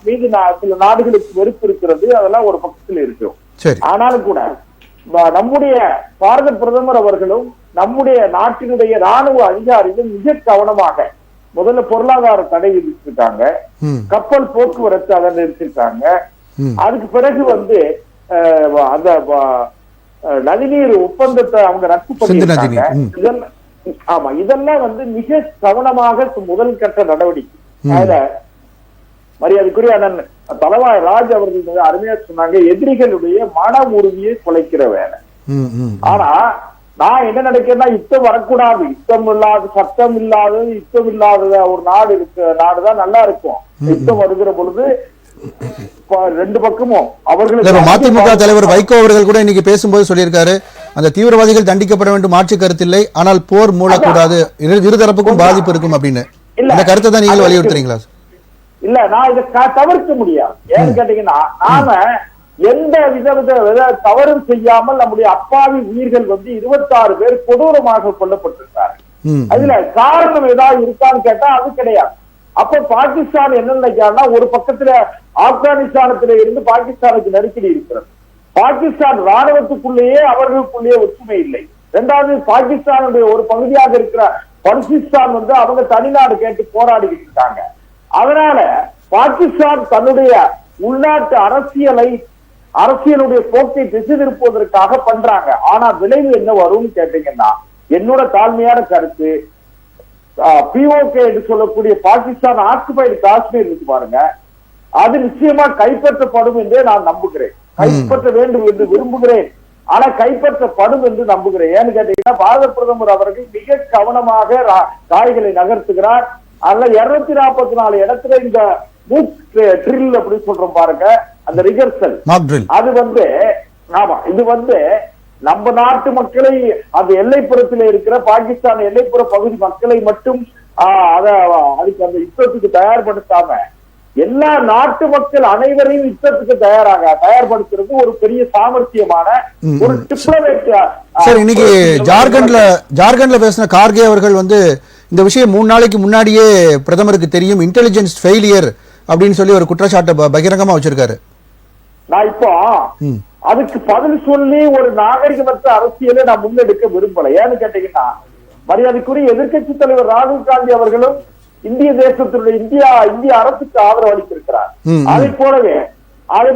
மீது சில நாடுகளுக்கு வெறுப்பு இருக்கிறது, அதெல்லாம் ஒரு பக்கத்தில் இருக்கிறோம். ஆனாலும் கூட நம்முடைய பாரத பிரதமர் அவர்களும் நம்முடைய நாட்டினுடைய ராணுவ அதிகாரிகள் மிக கவனமாக முதல்ல பொருளாதார தடை விதிச்சிருக்காங்க, கப்பல் போக்குவரத்து அதை நிறுத்திருக்காங்க. அதுக்கு பிறகு அந்த நதிநீர் ஒப்பந்தத்தை அவங்க ரத்து பண்ணிருக்காங்க. ஆமா, இதெல்லாம் மிக கவனமாக முதல் கட்ட நடவடிக்கை. அதுல மரியாதைக்குரிய தலவாய் ராஜ் அவர்கள் அருமையா சொன்னாங்க, எதிரிகளுடைய மன உறுதியை குலைக்கிற வேலை. ஆனா நான் என்ன நினைக்கிறேன்னா, யுத்தம் வரக்கூடாது, யுத்தம் இல்லாத, சட்டம் இல்லாத, யுத்தம் இல்லாத ஒரு நாடுதான் நல்லா இருக்கும். யுத்தம் வருகிற பொழுது ரெண்டு பக்கமும் அவர்களுக்கு மதிமுக தலைவர் வைகோ அவர்கள் கூட இன்னைக்கு பேசும்போது சொல்லியிருக்காரு, அந்த தீவிரவாதிகள் தண்டிக்கப்பட வேண்டும், மாற்று கருத்தில்லை, ஆனால் போர் மூடக்கூடாது, இருதரப்புக்கும் பாதிப்பு இருக்கும் அப்படின்னு. இந்த கருத்தை தான் நீங்கள் வலியுறுத்துறீங்களா? இல்ல, நான் இதை தவிர்க்க முடியாது. ஏன்னு கேட்டீங்கன்னா, நாம எந்த வித தவறும் செய்யாமல் நம்முடைய அப்பாவி உயிர்கள் 26 பேர் கொடூரமாக கொல்லப்பட்டிருக்காரு. அதுல காரணம் ஏதாவது இருக்கான்னு கேட்டா அது கிடையாது. அப்ப பாகிஸ்தான் என்ன நினைக்கிறான்னா, ஒரு பக்கத்துல ஆப்கானிஸ்தானத்தில இருந்து பாகிஸ்தானுக்கு நெருக்கடி இருக்கிறது. பாகிஸ்தான் ராணுவத்துக்குள்ளேயே அவர்களுக்குள்ளேயே ஒற்றுமை இல்லை. இரண்டாவது, பாகிஸ்தானுடைய ஒரு பகுதியாக இருக்கிற பலுசிஸ்தான் அவங்க தனிநாடு கேட்டு போராடிக்கிட்டு இருக்காங்க. அதனால பாகிஸ்தான் தன்னுடைய உள்நாட்டு அரசியலுடைய போக்கை திசை திருப்புவதற்காக பண்றாங்க. ஆனா விளைவு என்ன வரும்னு கேட்டீங்கன்னா, என்னோட தாழ்மையான கருத்து, POK என்று சொல்லக்கூடிய பாகிஸ்தான் ஆக்குபைடு காஷ்மீர் இருக்கு பாருங்க, அது நிச்சயமா கைப்பற்றப்படும் என்றே நான் நம்புகிறேன். கைப்பற்ற வேண்டும் என்று விரும்புகிறேன், ஆனா கைப்பற்றப்படும் என்று நம்புகிறேன். ஏன்னு கேட்டீங்கன்னா, பாரத பிரதமர் அவர்கள் மிக கவனமாக காய்களை நகர்த்துகிறார். அதுல 244 இடத்துல இந்த ட்ரில் அப்படி சொல்றோம் பாருங்க, அந்த ரிஹர்சல், அது ஆமா, இது நம்ம நாட்டு மக்களை, அந்த எல்லைப்புறத்தில் இருக்கிற பாகிஸ்தான் எல்லைப்புற பகுதி மக்களை மட்டும் அதுக்கு அந்த யுத்தத்துக்கு தயார்படுத்தாம எல்லா நாட்டு மக்கள் அனைவரையும் யுத்தத்துக்கு தயார்படுத்துறது ஒரு பெரிய சாமர்த்தியமான ஒரு டிப்ளமேட். சரி, இன்னைக்கு ஜார்க்கண்ட்ல பேசின கார்கே அவர்கள் இந்த விஷயம் 3 நாளைக்கு முன்னாடியே பிரதமருக்கு தெரியும், இன்டெலிஜென்ஸ் ஃபெயிலியர் அப்படின்னு சொல்லி ஒரு குற்றச்சாட்டை பகிரங்கமா வச்சிருக்காரு. நான் இப்போ அதுக்கு பதில் சொல்லி ஒரு நாகரிகமற்ற அரசியலை நான் முன்னெடுக்க விரும்பல. ஏன்னு கேட்டீங்கன்னா, மரியாதைக்குரிய எதிர்கட்சி தலைவர் ராகுல் காந்தி அவர்களும் இந்திய தேசத்தினுடைய இந்திய அரசுக்கு ஆதரவு அளித்திருக்கிறார். அதை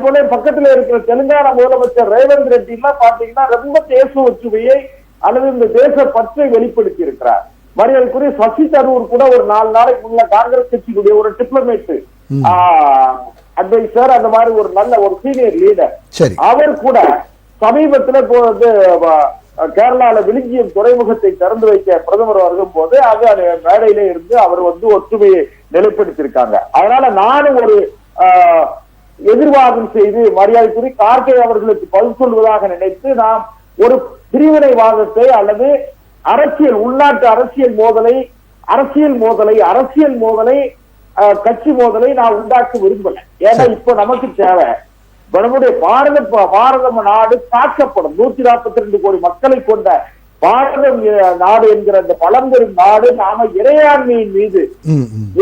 போல பக்கத்துல இருக்கிற தெலுங்கானா முதலமைச்சர் ரேவந்த் ரெட்டி எல்லாம் பாத்தீங்கன்னா ரொம்ப தேச ஒற்றுமையை அல்லது இந்த தேச பற்றை வெளிப்படுத்தி இருக்கிறார். மரியாதைக்குரிய சசி தரூர் கூட ஒரு 4 நாளைக்கு முன்ன காங்கிரஸ் கட்சியினுடைய ஒரு டிப்ளமேட் அட்வைசர், அந்த மாதிரி ஒரு நல்ல ஒரு சீனியர் லீடர், அவர் கூட சமீபத்தில் கேரளால விழுங்கியம் துறைமுகத்தை திறந்து வைக்க பிரதமர் வருகும் போது அது மேடையிலே இருந்து அவர் ஒற்றுமையை நிலைப்படுத்தியிருக்காங்க. அதனால நானும் ஒரு எதிர்வாதம் செய்து மரியாதைக்குரிய கார்கே அவர்களுக்கு பதில் சொல்வதாக நினைத்து நாம் ஒரு பிரிவினைவாதத்தை அல்லது உள்நாட்டு அரசியல் மோதலை கட்சி மோதலை நான் உண்டாக்க விரும்பல. ஏன்னா இப்ப நமக்கு தேவை நம்முடைய பாரத நாடு காக்கப்படும். 142 கோடி மக்களை கொண்ட பாரதம் நாடு என்கிற அந்த பழம்பெரும் நாடு நாம இறையாண்மையின் மீது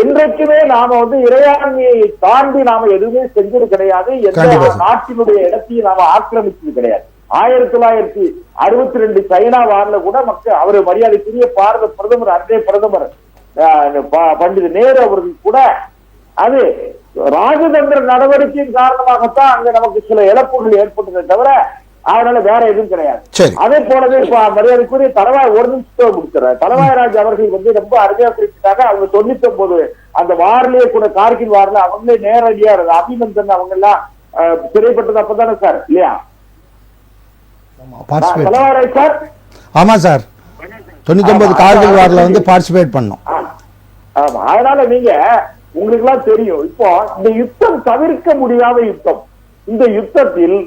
என்றைக்குமே நாம இறையாண்மையை தாண்டி நாம எதுவுமே செஞ்சது கிடையாது. எந்த நாட்டினுடைய இடத்தையும் நாம ஆக்கிரமிச்சது கிடையாது. 1962 சைனா வார்ல கூட மக்கள் அவரு மரியாதைக்குரிய பாரத பிரதமர் அன்றைய பிரதமர் பண்டித நேரு அவர்கள் கூட அது ராஜதந்திர நடவடிக்கையின் காரணமாகத்தான் அங்க நமக்கு சில இழப்புகள் ஏற்பட்டதை தவிர அதனால வேற எதுவும் கிடையாது. அதே போலவே மரியாதைக்குரிய தலவாய் ஒரு நிமிஷம் முடிச்சுறாரு. தலவாய்ராஜ் அவர்கள் ரொம்ப அருமையா குறிப்பிட்டாங்க. அவங்க 99 அந்த வாரிலேயே கூட கார்கில் வாரில அவங்களே நேரடியா அபிநந்தன் அவங்க எல்லாம் சிறைப்பட்டது அப்பதானே சார் இல்லையா தலவாய்ராஜ் சார்? ஆமா சார், 99 கார்கில் வார்ல பார்ட்டிசிபேட் பண்ணோம். ஆமா, அதனால நீங்க உங்களுக்கு எல்லாம் தெரியும். இப்போ இந்த யுத்தம் தவிர்க்க முடியாத யுத்தம். இந்த யுத்தத்தில்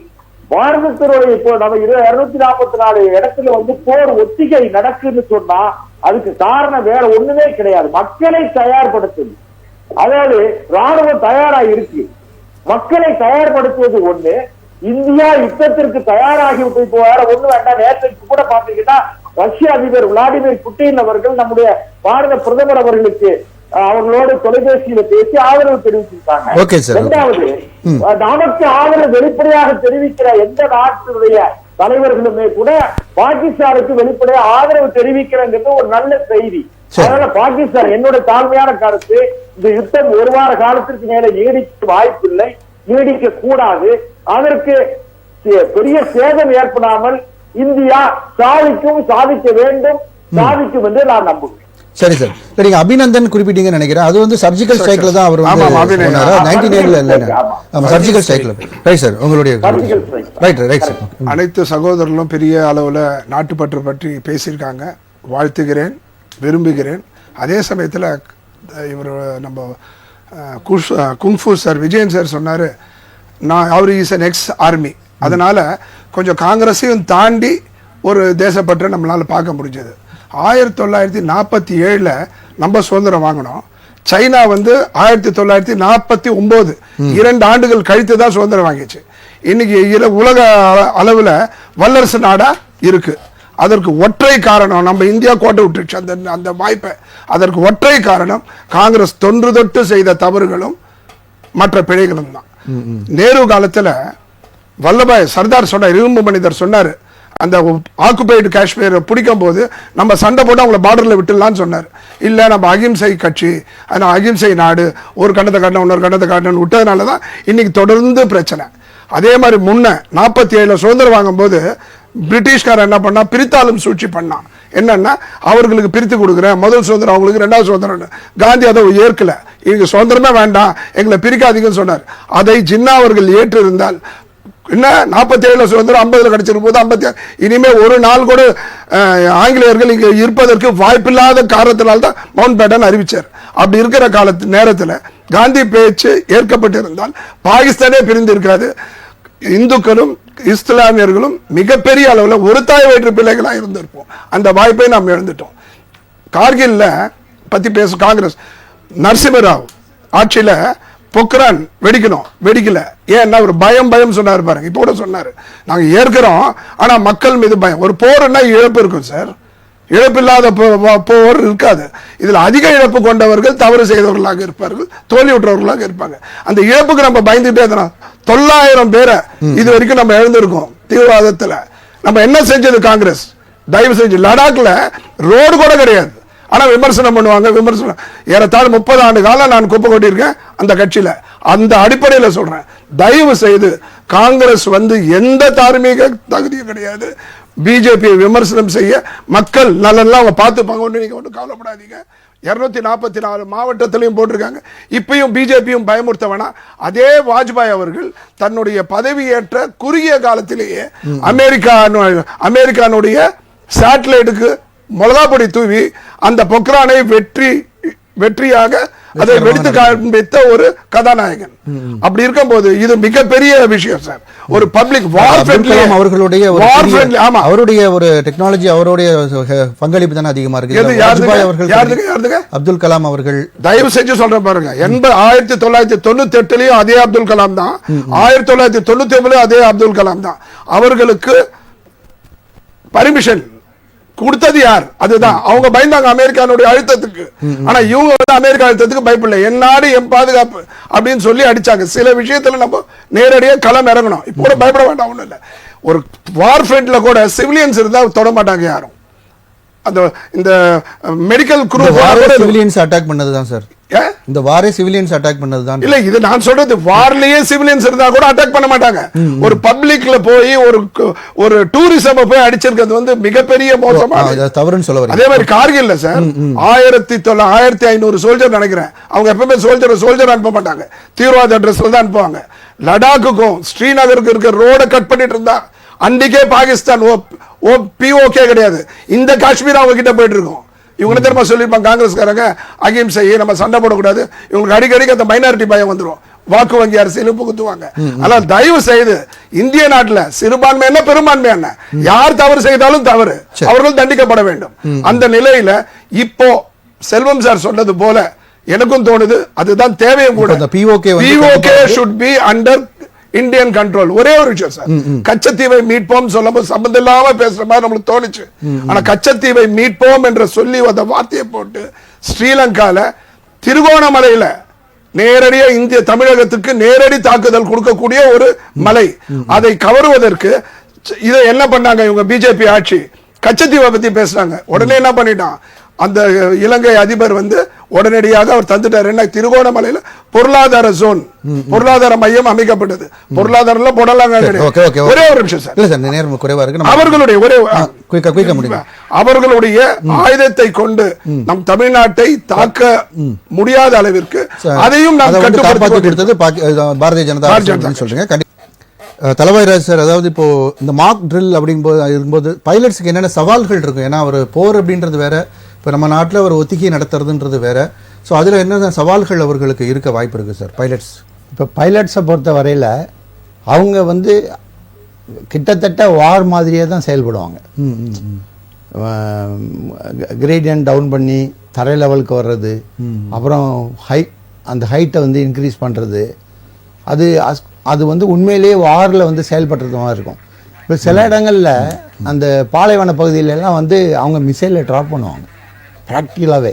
பாரதத்தினுடைய இப்போ நம்ம 244 இடத்துல போர் ஒத்திகை நடக்குன்னு சொன்னா அதுக்கு காரணம் வேற ஒண்ணுமே கிடையாது. மக்களை தயார்படுத்துது. அதாவது ராணுவம் தயாரா இருக்கு, மக்களை தயார்படுத்துவது ஒண்ணு. இந்தியா யுத்தத்திற்கு தயாராகி விட்டு இப்போ வேற ஒண்ணு வேண்டாம். நேற்றைக்கு கூட பாத்தீங்கன்னா ரஷ்ய அதிபர் விளாடிமிர் புட்டின் அவர்கள் நம்முடைய பாரத பிரதமர் அவர்களுக்கு அவர்களோடு தொலைபேசியில பேசி ஆதரவு தெரிவிச்சிருக்காங்க. இரண்டாவது, நமக்கு ஆதரவு வெளிப்படையாக தெரிவிக்கிற எந்த நாட்டினுடைய தலைவர்களுமே கூட பாகிஸ்தானுக்கு வெளிப்படையாக ஆதரவு தெரிவிக்கிறாங்கிறது ஒரு நல்ல செய்தி. அதனால பாகிஸ்தான் என்னோட தாழ்மையான கருத்து, இந்த யுத்தம் ஒரு வார காலத்திற்கு மேல நீடிக்க வாய்ப்பில்லை, நீடிக்க கூடாது. அதற்கு பெரிய சேதம் ஏற்படாமல் இந்தியா சாதிக்க வேண்டும், சாதிக்கும் என்று நான் நம்புகிறேன். சரி சார், சரிங்க. அபிநந்தன் குறிப்பிட்டீங்கன்னு நினைக்கிறேன். அது சர்ஜிக்கல் ஸ்ட்ரைக்ல தான் அவர் 99 சர்ஜிக்கல் ஸ்ட்ரைக்ல. ரைட் சார், உங்களுடைய ரைட் சார். அனைத்து சகோதரர்களும் பெரிய அளவுல நாட்டுப்பற்று பற்றி பேசியிருக்காங்க. வாழ்த்துகிறேன், விரும்புகிறேன். அதே சமயத்தில் இவர் நம்ம குங்ஃபு சார் விஜயன் சார் சொன்னாரு, நான் அவர் இஸ் அன் எக்ஸ் ஆர்மி, அதனால கொஞ்சம் காங்கிரஸையும் தாண்டி ஒரு தேசப்பற்றை நம்மளால பார்க்க முடிஞ்சது. 1947 நம்ம சுதந்திரம் வாங்கினோம். சைனா 1949 2 ஆண்டுகள் கழித்து தான் சுதந்திரம் வாங்கிச்சு. இன்னைக்கு உலக அளவில் வல்லரசு நாடா இருக்கு. அதற்கு ஒற்றை காரணம் நம்ம இந்தியா கோட்டை விட்டுருச்சு அந்த வாய்ப்பை. அதற்கு ஒற்றை காரணம் காங்கிரஸ் தொன்று செய்த தவறுகளும் மற்ற பிழைகளும் தான். நேரு காலத்தில் வல்லபாய் சர்தார் சொன்னார், இரும்பு மனிதர் சொன்னார், அந்த ஆக்குபைடு காஷ்மீர் பிடிக்கும் போது நம்ம சண்டை போட்டு அவங்களை பார்டர்ல விட்டுலான்னு சொன்னார். இல்லை, நம்ம அகிம்சை கட்சி, ஆனால் அகிம்சை நாடு, ஒரு கண்டத்தை காட்டணும் இன்னொரு கண்டத்தை காட்டணும்னு விட்டதுனால தான் இன்னைக்கு தொடர்ந்து பிரச்சனை. அதே மாதிரி முன்ன 47 சுதந்திரம் வாங்கும்போது பிரிட்டிஷ்காரன் என்ன பண்ணா, பிரித்தாலும் சூழ்ச்சி பண்ணான். என்னன்னா, அவர்களுக்கு பிரித்து கொடுக்குறேன், முதல் சுதந்திரம் அவங்களுக்கு, 2வது சுதந்திரம். காந்தி அதை ஏற்கல, இவங்க சுதந்திரமே வேண்டாம், எங்களை பிரிக்காதீங்கன்னு சொன்னார். அதை ஜின்னா அவர்கள் ஏற்று இருந்தால் என்ன 47 சுதந்திரம் 50 கிடைச்சிருக்கும் போது 56 இனிமே ஒரு நாள் கூட ஆங்கிலேயர்கள் இங்க இருப்பதற்கு வாய்ப்பில்லாத காரணத்தினால்தான் மவுண்ட் பேட்டன் அறிவிச்சார். அப்படி இருக்கிற நேரத்தில் காந்தி பேச்சு ஏற்கப்பட்டிருந்தால் பாகிஸ்தானே பிரிந்து இருக்காது. இந்துக்களும் இஸ்லாமியர்களும் மிகப்பெரிய அளவில் ஒரு தாய் வயிற்று பிள்ளைகளாக இருந்திருப்போம். அந்த வாய்ப்பை நாம் இழந்துட்டோம். கார்கில்ல பத்தி பேச காங்கிரஸ் நரசிம்மராவ் ஆட்சியில பொக்ரான் வெடிக்கணும், வெடிக்கல. ஏன்னா ஒரு பயம் சொன்னார் பாருங்க. இப்போ கூட சொன்னாரு, நாங்க ஏற்கிறோம், ஆனா மக்கள் மீது பயம். ஒரு போர்னா இழப்பு இருக்கும் சார், இழப்பில்லாத போர் இருக்காது. இதுல அதிக இழப்பு கொண்டவர்கள் தவறு செய்தவர்களாக இருப்பார்கள், தோல்வியுற்றவர்களாக இருப்பாங்க. அந்த இழப்புக்கு நம்ம பயந்துட்டே இருந்தோம். 900 பேரை இது வரைக்கும் நம்ம எழுந்திருக்கோம் தீவிரவாதத்துல. நம்ம என்ன செஞ்சது காங்கிரஸ்? தயவு செஞ்சு லடாக்ல ரோடு கூட கிடையாது, ஆனா விமர்சனம் பண்ணுவாங்க. விமர்சனம் ஏறத்தாழ 30 ஆண்டு காலம் நான் குப்பை கொட்டியிருக்கேன் அந்த கட்சியில. அந்த அடிப்படையில் சொல்றேன், தயவு செய்து காங்கிரஸ் எந்த தார்மீக தகுதியும் கிடையாது. பிஜேபியை விமர்சனம் செய்ய மக்கள் நல்லெல்லாம் அவங்க பார்த்துப்பாங்க, ஒன்று நீங்க ஒன்றும் கவலைப்படாதீங்க. 244 மாவட்டத்திலையும் போட்டிருக்காங்க. இப்பயும் பிஜேபியும் பயமுறுத்த வேணாம். அதே வாஜ்பாய் அவர்கள் தன்னுடைய பதவியேற்ற குறுகிய காலத்திலேயே அமெரிக்கானுடைய சேட்டலைட்டுக்கு மிளகாப்பொடி தூவி அந்த பொக்ரானை வெற்றியாக அதை வெடித்து காண்பித்த ஒரு கதாநாயகன். அப்படி இருக்கும்போது இது மிகப்பெரிய விஷயம் சார். ஒரு பப்ளிக் அவர்களுடைய அவருடைய ஒரு டெக்னாலஜி, அவருடைய பங்களிப்பு தானே அதிகமா இருக்கு. அப்துல் கலாம் அவர்கள், தயவு செஞ்சு சொல்றேன் பாருங்க, 1998 அதே அப்துல் கலாம் தான், 1999 அதே அப்துல் கலாம் தான். அவர்களுக்கு பர்மிஷன் கொடுத்தது யார்? அதுதான் அவங்க பயந்தாங்க அமெரிக்கானுடைய அழுத்தத்துக்கு. ஆனா இவங்க வந்து அமெரிக்கா அழுத்தத்துக்கு பயப்படல. என் நாடு என் பாதுகாப்பு அப்படின்னு சொல்லி அடிச்சாங்க. சில விஷயத்துல நம்ம நேரடியாக களம் இறங்கணும். இப்போ கூட பயப்பட வேண்டாம், ஒண்ணும் இல்ல. ஒரு வார் ஃப்ரண்ட் கூட சிவிலியன்ஸ் இருந்தா தொட மாட்டாங்க யாரும். அந்த இந்த மெடிக்கல் குரூ சிவிலியன்ஸ் அட்டாக் பண்ணதுதான் சார். இந்த வாரே சிவிலியன்ஸ் அட்டாக் பண்ணதுதான். இல்ல, இது நான் சொல்றது வார்லயே சிவிலியன்ஸ் இருந்தா கூட அட்டாக் பண்ண மாட்டாங்க. ஒரு பப்ளிக்ல போய் ஒரு டூரிசம் போய் அடிச்சிருக்கிறது வந்து மிகப்பெரிய மோசமான தவறுன்னு சொல்ல வரீங்க. அதே மாதிரி கார்கில்ல சார் 1500 சோல்ஜர் நினைக்கிறேன். அவங்க எப்பவுமே சோல்ஜர் அனுப்ப மாட்டாங்க, தீவிரவாத அட்ரஸ்ல தான் அனுப்புவாங்க. லடாக்குக்கும் ஸ்ரீநகருக்கு இருக்க ரோட கட் பண்ணிட்டு இருந்தா அன்றைக்கே பாகிஸ்தான் பிஓகே கிடையாது, இந்த காஷ்மீர் அவங்க கிட்ட போயிட்டு இருக்கோம். இவங்க தெரியுமா சொல்லிருப்பாங்க காங்கிரஸ்காரங்க, அகிம்சையை நம்ம சண்டை போடக்கூடாது, இவங்களுக்கு அடிக்கடிக்கு அந்த மைனாரிட்டி பயம் வந்துடும், வாக்கு வங்கி அரசியல் புகுத்துவாங்க. ஆனால் தயவு செய்து இந்திய நாட்டில் சிறுபான்மை என்ன பெரும்பான்மை என்ன, யார் தவறு செய்தாலும் தவறு, அவர்கள் தண்டிக்கப்பட வேண்டும். அந்த நிலையில இப்போ செல்வம் சார் சொன்னது போல எனக்கும் தோணுது அதுதான் தேவையும் கூட. PoK should be under Indian control. ஒரே ஒரு விஷயம் சார், கச்சத்தீவை மீட்போம் சொல்லும்போது சம்பந்தம் இல்லாம பேசுற மாதிரி நம்மளுக்கு தோணுச்சு. ஆனா கச்சத்தீவை மீட்போம் என்ற சொல்லி அந்த வார்த்தையை போட்டு ஸ்ரீலங்கால திருகோணமலையில நேரடியா இந்திய தமிழகத்துக்கு நேரடி தாக்குதல் கொடுக்கக்கூடிய ஒரு மலை, அதை கவருவதற்கு இதை என்ன பண்ணாங்க இவங்க பிஜேபி ஆட்சி, கச்சத்தீவை பத்தி பேசுறாங்க. உடனே என்ன பண்ணிட்டான் அந்த இலங்கை அதிபர் வந்து உடனடியாக அவர் தந்துட்டார். என்ன, திருகோணமலையில பொருளாதார ஜோன், பொருளாதார மையம் அமைக்கப்பட்டது. பொருளாதாரம் போடலாம். ஒரே ஒரு நிமிஷம் சார், அவர்களுடைய ஆயுதத்தை கொண்டு நம் தமிழ்நாட்டை தாக்க முடியாத அளவிற்கு அதையும் நாம் கட்டுப்படுத்தி கொடுத்தது பாரதிய ஜனதா சொல்றீங்க. தலவாய் ராஜ் சார், அதாவது இப்போ இந்த மார்க் ட்ரில் அப்படிங்கும்போது இருக்கும்போது பைலட்ஸுக்கு என்னென்ன சவால்கள் இருக்கும்? ஏன்னா ஒரு போர் அப்படின்றது வேற, இப்போ நம்ம நாட்டில் ஒரு ஒத்திகை நடத்துறதுன்றது வேற. ஸோ அதில் என்னென்ன சவால்கள் அவர்களுக்கு இருக்க வாய்ப்பு இருக்குது சார் பைலட்ஸ்? இப்போ பைலட்ஸை பொறுத்த வரையில் அவங்க வந்து கிட்டத்தட்ட வார் மாதிரியே தான் செயல்படுவாங்க. கிரேடியன்ட் டவுன் பண்ணி தரை லெவலுக்கு வர்றது, அப்புறம் அந்த ஹைட்டை வந்து இன்க்ரீஸ் பண்ணுறது, அது வந்து உண்மையிலேயே வாரில் வந்து செயல்படுறது மாதிரி இருக்கும். இப்போ சில இடங்களில் அந்த பாலைவன பகுதியிலலாம் வந்து அவங்க மிசைலை ட்ராப் பண்ணுவாங்க ப்ராக்டிக்கலாகவே.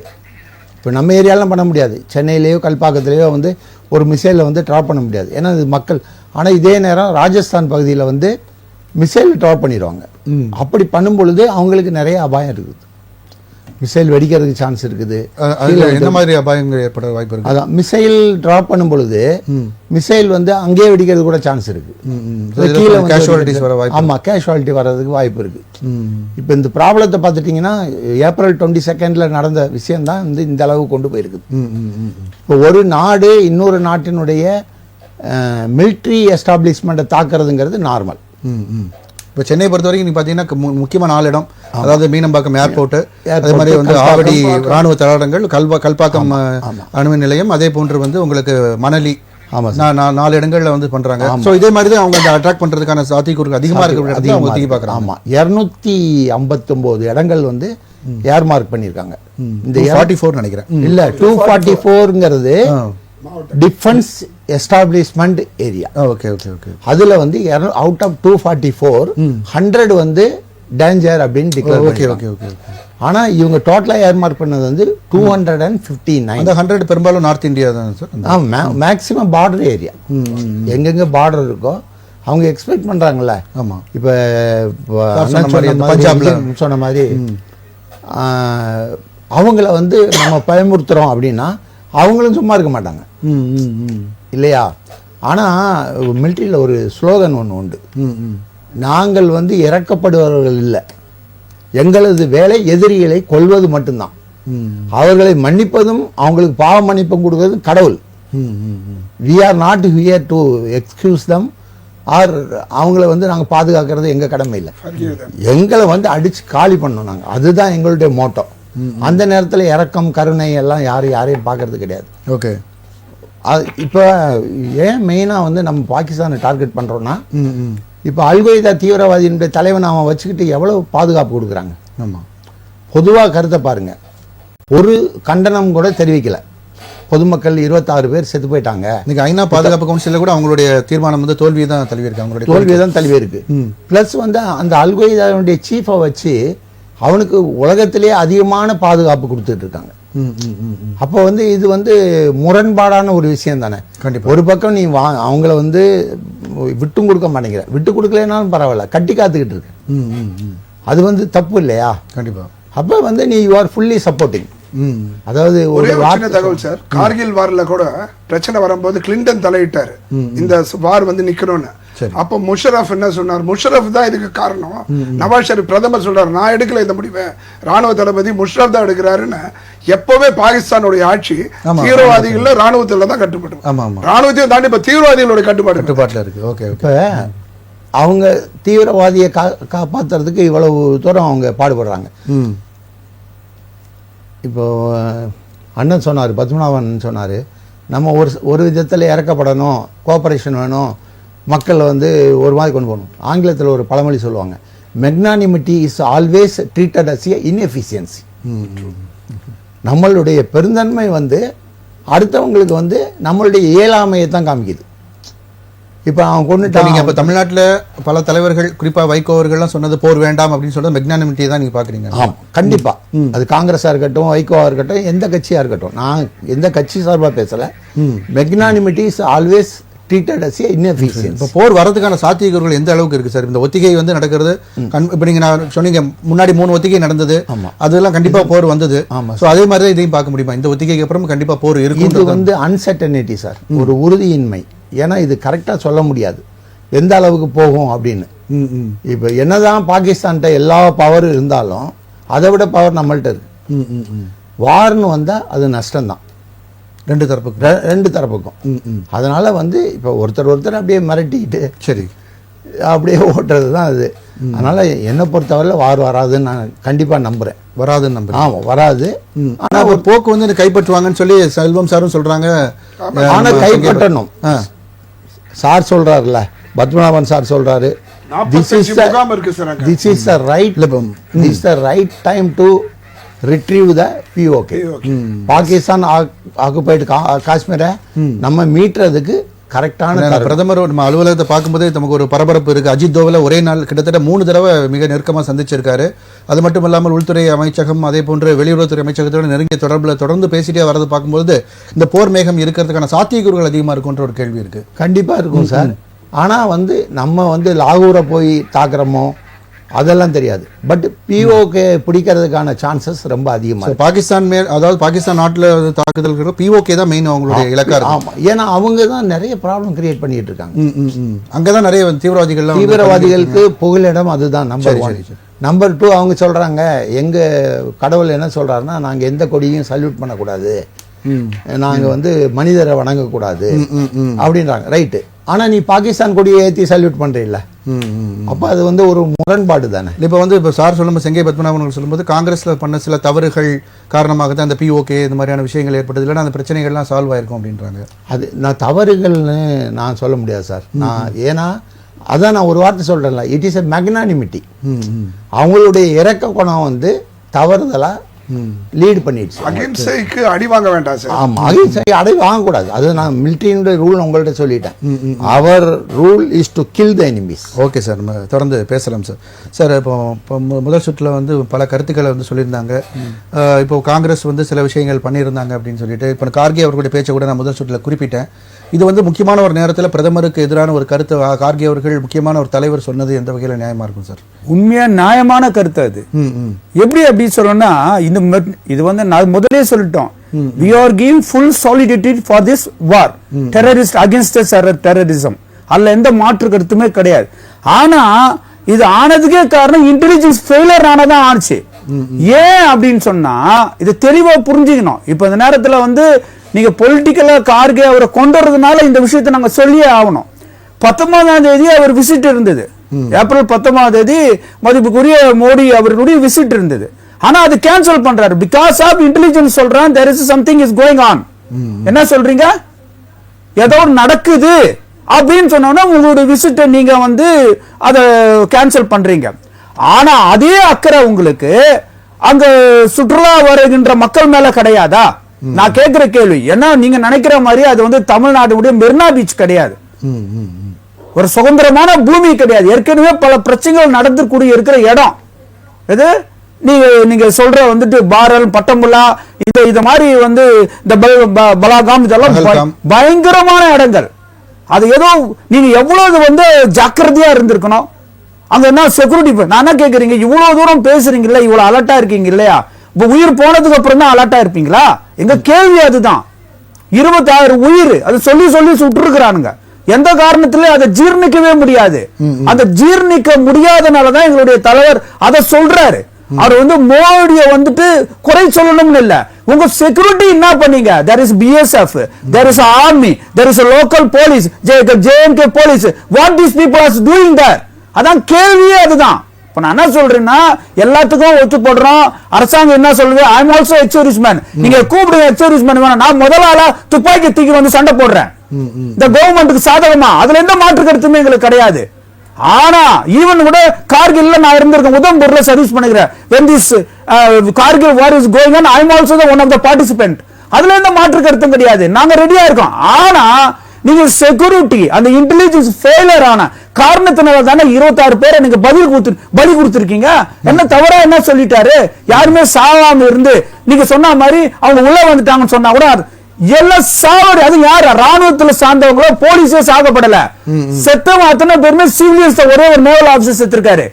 இப்போ நம்ம ஏரியாலாம் பண்ண முடியாது, சென்னையிலேயோ கல்பாக்கத்துலேயோ வந்து ஒரு மிசைலில் வந்து ட்ராப் பண்ண முடியாது, ஏன்னா இது மக்கள். ஆனால் இதே நேரம் ராஜஸ்தான் பகுதியில் வந்து மிசைல் ட்ராப் பண்ணிடுவாங்க. அப்படி பண்ணும் பொழுது அவங்களுக்கு நிறைய அபாயம் இருக்குது, மிசைல் வெடிக்கிறதுக்கு சான்ஸ் இருக்குது. என்ன மாதிரி அபாயங்கள் ஏற்பட வாய்ப்பு இருக்கு? அதான் மிசைல் டிராப் பண்ணும் பொழுது மிசைல் வந்து அங்கேயே வெடிக்கிறது கூட சான்ஸ் இருக்கு. ஆமா, கேஷுவாலிட்டி வர்றதுக்கு வாய்ப்பு இருக்கு. இப்போ இந்த ப்ராப்ளத்தை பார்த்துட்டீங்கன்னா ஏப்ரல் 22 நடந்த விஷயம் தான் வந்து இந்த அளவு கொண்டு போயிருக்குது. இப்போ ஒரு நாடு இன்னொரு நாட்டினுடைய மிலிட்ரி எஸ்டாப்ளிஷ்மெண்ட்டை தாக்குறதுங்கிறது நார்மல். இப்போ சென்னை பொறுத்த வரைக்கும் நீங்கள் பார்த்தீங்கன்னா முக்கியமான 4 இடம், அதாவது மீனம்பாக்கம் ஏர்போர்ட்டு, அதே மாதிரி வந்து ஆவடி ராணுவ தளங்கள், கல்பாக்கம் அணுமின் நிலையம், அதே போன்று வந்து உங்களுக்கு மணலி, 4 இடங்கள்ல வந்து பண்றாங்க. ஸோ இதே மாதிரி தான் அவங்க அட்ராக்ட் பண்றதுக்கான சாத்தியக்கூறு அதிகமாக இருக்கிற இடத்துல அவங்க தூக்கி பார்க்குறாங்க. ஆமாம், 259 இடங்கள் வந்து ஏர் மார்க் பண்ணியிருக்காங்க. இந்த 44 நினைக்கிறேன், இல்லை 244ங்கிறது defence establishment area. Okay okay okay. அதுல வந்து அவுட் ஆஃப் 244 100 வந்து டேஞ்சர் அப்படின்னு டிக்ளேர். Okay okay okay. ஆனா இவங்க டோட்டலா ஏர் மார்க் பண்ணது வந்து 259. அந்த 100 பெரும்பாலும் நார்த் இந்தியா தான் சார். மேக்ஸிமம் பார்டர் ஏரியா, எங்கெங்க பார்டர் இருக்கோ அவங்க எக்ஸ்பெக்ட் பண்றாங்கல்ல. ஆமா, இப்ப பஞ்சாப்ல சொன்ன மாதிரி அவங்கள வந்து நம்ம பயமுறுத்துறோம் அப்படின்னா அவங்களும் சும்மா இருக்க மாட்டாங்க இல்லையா? ஆனால் மிலிட்ரியில் ஒரு ஸ்லோகன் ஒன்று உண்டு, நாங்கள் வந்து இறக்கப்படுபவர்கள் இல்லை, எங்களது வேலை எதிரிகளை கொல்வது மட்டும்தான், அவர்களை மன்னிப்பதும் அவங்களுக்கு பாவ மன்னிப்பும் கொடுக்கறதும் கடவுள். We are not here to excuse them or அவங்கள வந்து நாங்கள் பாதுகாக்கிறது எங்கள் கடமை இல்லை, எங்களை வந்து அடித்து காலி பண்ணோம் நாங்கள், அதுதான் எங்களுடைய மோட்டோ. அந்த நேரத்தில் இரக்கம் கருணை எல்லாம் யாரையும் பார்க்கறது கிடையாது. ஓகே. இப்போ ஏன் மெயினாக வந்து நம்ம பாகிஸ்தானை டார்கெட் பண்ணுறோன்னா, இப்போ அல்கொய்தா தீவிரவாதியினுடைய தலைவனை அவன் வச்சுக்கிட்டு எவ்வளவு பாதுகாப்பு கொடுக்குறாங்க. ஆமாம். பொதுவாக கருத்தை பாருங்க, ஒரு கண்டனம் கூட தெரிவிக்கல. பொதுமக்கள் 26 பேர் செத்து போயிட்டாங்க. இன்னைக்கு ஐநா பாதுகாப்பு கவுன்சிலில் கூட அவங்களுடைய தீர்மானம் வந்து தோல்வியை தான் தழுவியிருக்கு. அவங்களுடைய தோல்வியை தான் தழுவியிருக்கு. ப்ளஸ் வந்து அந்த அல்கொய்தாவுடைய சீஃபை வச்சு அவனுக்கு உலகத்திலேயே அதிகமான பாதுகாப்பு கொடுத்துட்டு இருக்காங்க. அப்போ வந்து இது வந்து முரண்பாடான ஒரு விஷயம் தானே. கண்டிப்பா. ஒரு பக்கம் நீ அவங்கள வந்து விட்டும் கொடுக்க மாட்டேங்கிற, விட்டு கொடுக்கலனாலும் பரவாயில்ல, கட்டி காத்துக்கிட்டு இருக்கு. அது வந்து தப்பு இல்லையா? கண்டிப்பா. அப்போ வந்து நீ யூ ஆர் ஃபுல்லி சப்போர்ட்டிங். அதாவது ஒரே சின்ன தகவல் சார், கார்கில் வார்ல கூட பிரச்சனை வரும்போது கிளின்டன் தலையிட்டாரு இந்த வார் வந்து நிக்கணும்னு. அப்ப முஷரப் என்ன சொன்னார்? முஷரப் தான் இதுக்கு காரணம். நவாஸ் ஷெரீப் பிரதமர் சொல்றாரு, நான் எடுக்கல இந்த முடிவை, ராணுவ தளபதி முஷரப் தான் எடுக்கிறாருன்னு. எப்பவுமே பாகிஸ்தானுடைய ஆட்சி தீவிரவாதிகள் ராணுவத்துல தான் கட்டுப்படும். ராணுவத்தையும் தாண்டி இப்ப தீவிரவாதிகளோட கட்டுப்பாட்டுல இருக்கு. ஓகே. இப்ப அவங்க தீவிரவாதியை காப்பாத்துறதுக்கு இவ்வளவு தூரம் அவங்க பாடுபடுறாங்க. இப்போ அண்ணன் சொன்னார், பத்மநாபன் சொன்னார், நம்ம ஒரு விதத்தில் இறக்கப்படணும், கோஆபரேஷன் வேணும், மக்களை வந்து ஒரு மாதிரி கொண்டு போகணும். ஆங்கிலத்தில் ஒரு பழமொழி சொல்லுவாங்க, magnanimity is always treated as a inefficiency. நம்மளுடைய பெருந்தன்மை வந்து அடுத்தவங்களுக்கு வந்து நம்மளுடைய இயலாமையை தான் காமிக்குது. இப்போ அவன் கொண்டுட்டாங்க. நீங்கள் இப்போ தமிழ்நாட்டில் பல தலைவர்கள், குறிப்பாக வைகோ அவர்கள்லாம் சொன்னது போர் வேண்டாம் அப்படின்னு சொல்றது மெக்னானிமிட்டியை தான் நீங்கள் பார்க்குறீங்க. ஆமாம், கண்டிப்பாக. அது காங்கிரஸாக இருக்கட்டும், வைகோவாக இருக்கட்டும், எந்த கட்சியாக இருக்கட்டும், நான் எந்த கட்சி சார்பாக பேசலை. Magnanimity is always treated as a inefficiency. இப்போ போர் வரதுக்கான சாத்தியக்கூறுகள் எந்த அளவுக்கு இருக்குது சார்? இந்த ஒத்திகை வந்து நடக்கிறது, இப்போ நீங்கள் நான் சொன்னீங்க முன்னாடி 3 ஒத்திகை நடந்தது, அதெல்லாம் கண்டிப்பாக போர் வந்தது. ஸோ அதே மாதிரி தான் இதையும் பார்க்க முடியுமா? இந்த ஒத்திகைக்கு அப்புறம் கண்டிப்பாக போர் இருக்கும். இது வந்து அன்சர்டனிட்டி சார், ஒரு உறுதியின்மை. ஏன்னா இது கரெக்டாக சொல்ல முடியாது எந்த அளவுக்கு போகும் அப்படின்னு. இப்போ என்னதான் பாகிஸ்தான்கிட்ட எல்லா பவர் இருந்தாலும் அதை விட பவர் நம்மள்கிட்ட இருக்கு. வார்னு வந்தால் அது நஷ்டம்தான் ரெண்டு தரப்புக்கும். அதனால வந்து இப்போ ஒருத்தர் அப்படியே மிரட்டிக்கிட்டு சரி அப்படியே ஓட்டுறது தான் அது. அதனால என்னை பொறுத்தவரையில் வார் வராதுன்னு நான் கண்டிப்பாக நம்புறேன். வராதுன்னு நம்புறேன். ஆமாம், வராது. ஆனால் ஒரு போக்கு வந்து கைப்பற்றுவாங்கன்னு சொல்லி செல்வம் சாரும் சொல்றாங்க. ஆனால் கைப்பற்றணும். சார் சொல்றாருல்ல, பத்மநாபன் சார் சொல்றாரு, this is the right time to retrieve the POK. Pakistan occupied காஷ்மீரை நம்ம மீட்டுறதுக்கு கரெக்டான பிரதமர் நம்ம அலுவலகத்தை பார்க்கும்போதே நமக்கு ஒரு பரபரப்பு இருக்கு. அஜித் தோவலை ஒரே நாள் கிட்டத்தட்ட 3 தடவை மிக நெருக்கமாக சந்திச்சிருக்காரு. அது மட்டும் இல்லாமல் உள்துறை அமைச்சகம், அதே போன்று வெளியுறவுத்துறை அமைச்சகத்தோட நெருங்கிய தொடர்பில் தொடர்ந்து பேசிட்டே வரது பார்க்கும்போது இந்த போர் மேகம் இருக்கிறதுக்கான சாத்தியக்கூறுகள் அதிகமாக இருக்குன்ற ஒரு கேள்வி இருக்கு. கண்டிப்பா இருக்கும் சார். ஆனா வந்து நம்ம வந்து லாகூரை போய் தாக்குறோமோ அதெல்லாம் தெரியாது. பட் பிஓகே பிடிக்கிறதுக்கான சான்சஸ் ரொம்ப அதிகமாக. பாகிஸ்தான் அதாவது பாகிஸ்தான் நாட்டில் தாக்குதல் பிஓகே தான் மெயின் அவங்களுடைய இலக்கா. ஆமாம், ஏன்னா அவங்க தான் நிறைய ப்ராப்ளம் கிரியேட் பண்ணிட்டு இருக்காங்க. அங்கதான் நிறைய தீவிரவாதிகளுக்கு புகலிடம் அதுதான் நம்பர் 1. நம்பர் 2, அவங்க சொல்றாங்க, எங்க கடவுள் என்ன சொல்றாருன்னா, நாங்க எந்த கொடியும் சல்யூட் பண்ணக்கூடாது, நாங்க வந்து மனிதரை வணங்கக்கூடாது அப்படின்றாங்க. ரைட்டு. ஆனா நீ பாகிஸ்தான் கொடியை ஏற்றி சல்யூட் பண்றீல்ல, அப்ப அது வந்து ஒரு முரண்பாடு தானே. இப்போ சார் சொல்லும்போது, செங்கை பத்மநாபன் சொல்லும்போது, காங்கிரஸ்ல பண்ண சில தவறுகள் காரணமாக தான் அந்த பிஓகே இந்த மாதிரியான விஷயங்கள் ஏற்பட்டது, இல்லைன்னா அந்த பிரச்சனைகள்லாம் சால்வ் ஆயிருக்கும் அப்படின்றாங்க. அது நான் தவறுகள்னு நான் சொல்ல முடியாது சார். ஏன்னா அதான் நான் ஒரு வார்த்தை சொல்றேன்ல, இட் இஸ் எ மேக்னானிமிட்டி. அவங்களுடைய இறக்க குணம் வந்து தவறுதலா லீட் பண்ணிடுச்சு. அகிம்சைக்கு அடி வாங்க வேண்டாம் சார். ஆமா, அகிம்சைக்கு அடி வாங்கக்கூடாது. அது நான் மிலிட்டரியினுடைய ரூல் உங்கள்கிட்ட சொல்லிட்டேன். அவர் rule is to kill the enemies. Okay sir, நம்ம தொடர்ந்து பேசலாம் சார். சார், இப்போ முதல் சுற்றில் வந்து பல கருத்துக்களை வந்து சொல்லியிருந்தாங்க. இப்போ காங்கிரஸ் வந்து சில விஷயங்கள் பண்ணியிருந்தாங்க அப்படின்னு சொல்லிட்டு, இப்போ கார்கே அவர்களுடைய பேச்சை கூட நான் முதல் சுற்றில் குறிப்பிட்டேன். இது வந்து முக்கியமான ஒரு நேரத்தில் பிரதமருக்கு எதிரான ஒரு கருத்து கார்கே அவர்கள், முக்கியமான ஒரு தலைவர் சொன்னது எந்த வகையில் நியாயமா இருக்கும் சார்? உண்மையா நியாயமான கருத்து அது. எப்படி அப்படி சொல்லணும்னா, இது வந்து நான் முதலே சொல்லிட்டோம், we are giving full solidarity for this war, terrorist against the terrorism. அதுல எந்த மாற்று கருத்துமே கிடையாது. ஆனா இது ஆனதுக்கே காரணம் இன்டெலிஜென்ஸ் ஃபெயிலியர் ஆனதான் ஆச்சு. ஏன் அப்படின்னு சொன்னா, இது தெளிவா புரிஞ்சுக்கணும். இப்ப இந்த நேரத்துல வந்து நீங்க பொலிட்டிக்கலா கார்கே அவரை கொண்டு வரதுனால இந்த விஷயத்தை நாங்க சொல்லியே ஆகணும். 19ஆம் தேதி அவர் விசிட் இருந்தது. ஏப்ரல் 19ஆம் தேதி மதிப்புக்குரிய மோடி அவர்களுடைய விசிட் இருந்தது. ஆனா அது கேன்சல் பண்றாரு பிகாஸ் ஆஃப் இன்டெலிஜென்ஸ் சொல்றான் there is something is going on. என்ன சொல்றீங்க? ஏதோ நடக்குது அப்படின்னு சொன்னோம்னா உங்களுடைய விசிட்டை நீங்க வந்து அதை கேன்சல் பண்றீங்க. ஆனா அதே அக்கறை உங்களுக்கு அங்க சுற்றுலா வருகின்ற மக்கள் மேல கிடையாதா? நான் கேட்கிற கேள்வி. ஏன்னா நீங்க நினைக்கிற மாதிரி அது வந்து தமிழ்நாடுடைய மெரினா பீச் கிடையாது, ஒரு சுதந்திரமான பூமி கிடையாது. ஏற்கனவே பல பிரச்சனைகள் நடந்து கூடிய இருக்கிற இடம் இது. நீங்க சொல்ற வந்துட்டு பாரல் பட்டம்புல்லா இந்த மாதிரி வந்து இந்த பலாகாம் இதெல்லாம் பயங்கரமான இடங்கள். அது ஏதோ நீங்க எவ்வளவு வந்து ஜாக்கிரதையா இருந்திருக்கணும். அங்க என்ன செக்யூரிட்டி? நான் என்ன கேக்குறீங்க, இவ்வளவு தூரம் பேசுறீங்கல்ல, இவ்வளவு அலர்ட்டா இருக்கீங்க இல்லையா? இப்ப உயிர் போனதுக்கு அப்புறம் தான் அலர்ட்டா இருப்பீங்களா? எங்க கேள்வி அதுதான். 26 உயிர் அது சொல்லி சொல்லி சுட்டுருக்கிறானுங்க. எந்த காரணத்திலே அதை ஜீர்ணிக்கவே முடியாது. அந்த ஜீர்ணிக்க முடியாதனாலதான் எங்களுடைய தலைவர் அதை சொல்றாரு. அவர் வந்து மோடியை வந்துட்டு குறை சொல்லணும்னு இல்ல, உங்க செக்யூரிட்டி என்ன பண்ணீங்க? there is BSF, there is army, there is a local police, JNK police. what these people are doing there? அதான் கேள்வியே அதுதான். இப்ப நான் என்ன சொல்றேன்னா, எல்லாத்துக்கும் ஒத்து போடுறோம். அரசாங்கம் என்ன சொல்லுது? I am also ex-servicemen. நீங்க கூப்பிடுங்க எக்ஸர்விஸ்மேன் வேணாம், நான் முதலாளா துப்பாக்கி தூக்கி வந்து சண்டை போடுறேன் இந்த கவர்மெண்ட்டுக்கு சாதகமா. அதுல எந்த மாற்று கருத்துமே எங்களுக்கு கிடையாது. ஆனா ஈவன் கூட கார்கில்ல நான் இருந்திருக்கேன், உதம்பூர்ல சர்வீஸ் பண்ணுகிறேன். when this Kargil war is going on, I am also the one of the participant. அதுல எந்த மாற்று கருத்தும் கிடையாது. நாங்க ரெடியா இருக்கோம். ஆனா நீங்க செக்யூரிட்டி அந்த இன்டெலிஜென்ஸ் ஃபெயிலியர் ஆன காரணத்தினால தானே 26 பேரை நீங்க பலி கொடுத்திருக்கீங்க. என்ன தவறா என்ன சொல்லிட்டாரு? யாருமே சாவாம இருந்து நீங்க சொன்ன மாதிரி அவங்க உள்ள வந்துட்டாங்கன்னு சொன்னா கூட எல்லாம் சாவடி. அது யாரு? ராணுவத்துல சார்ந்தவங்களோ போலீஸே சாகப்படல. செத்தவங்க அத்தனை பேருமே சிவிலியன்ஸ், ஒரே ஒரு நேவல் ஆபீசர் செத்துருக்காரு.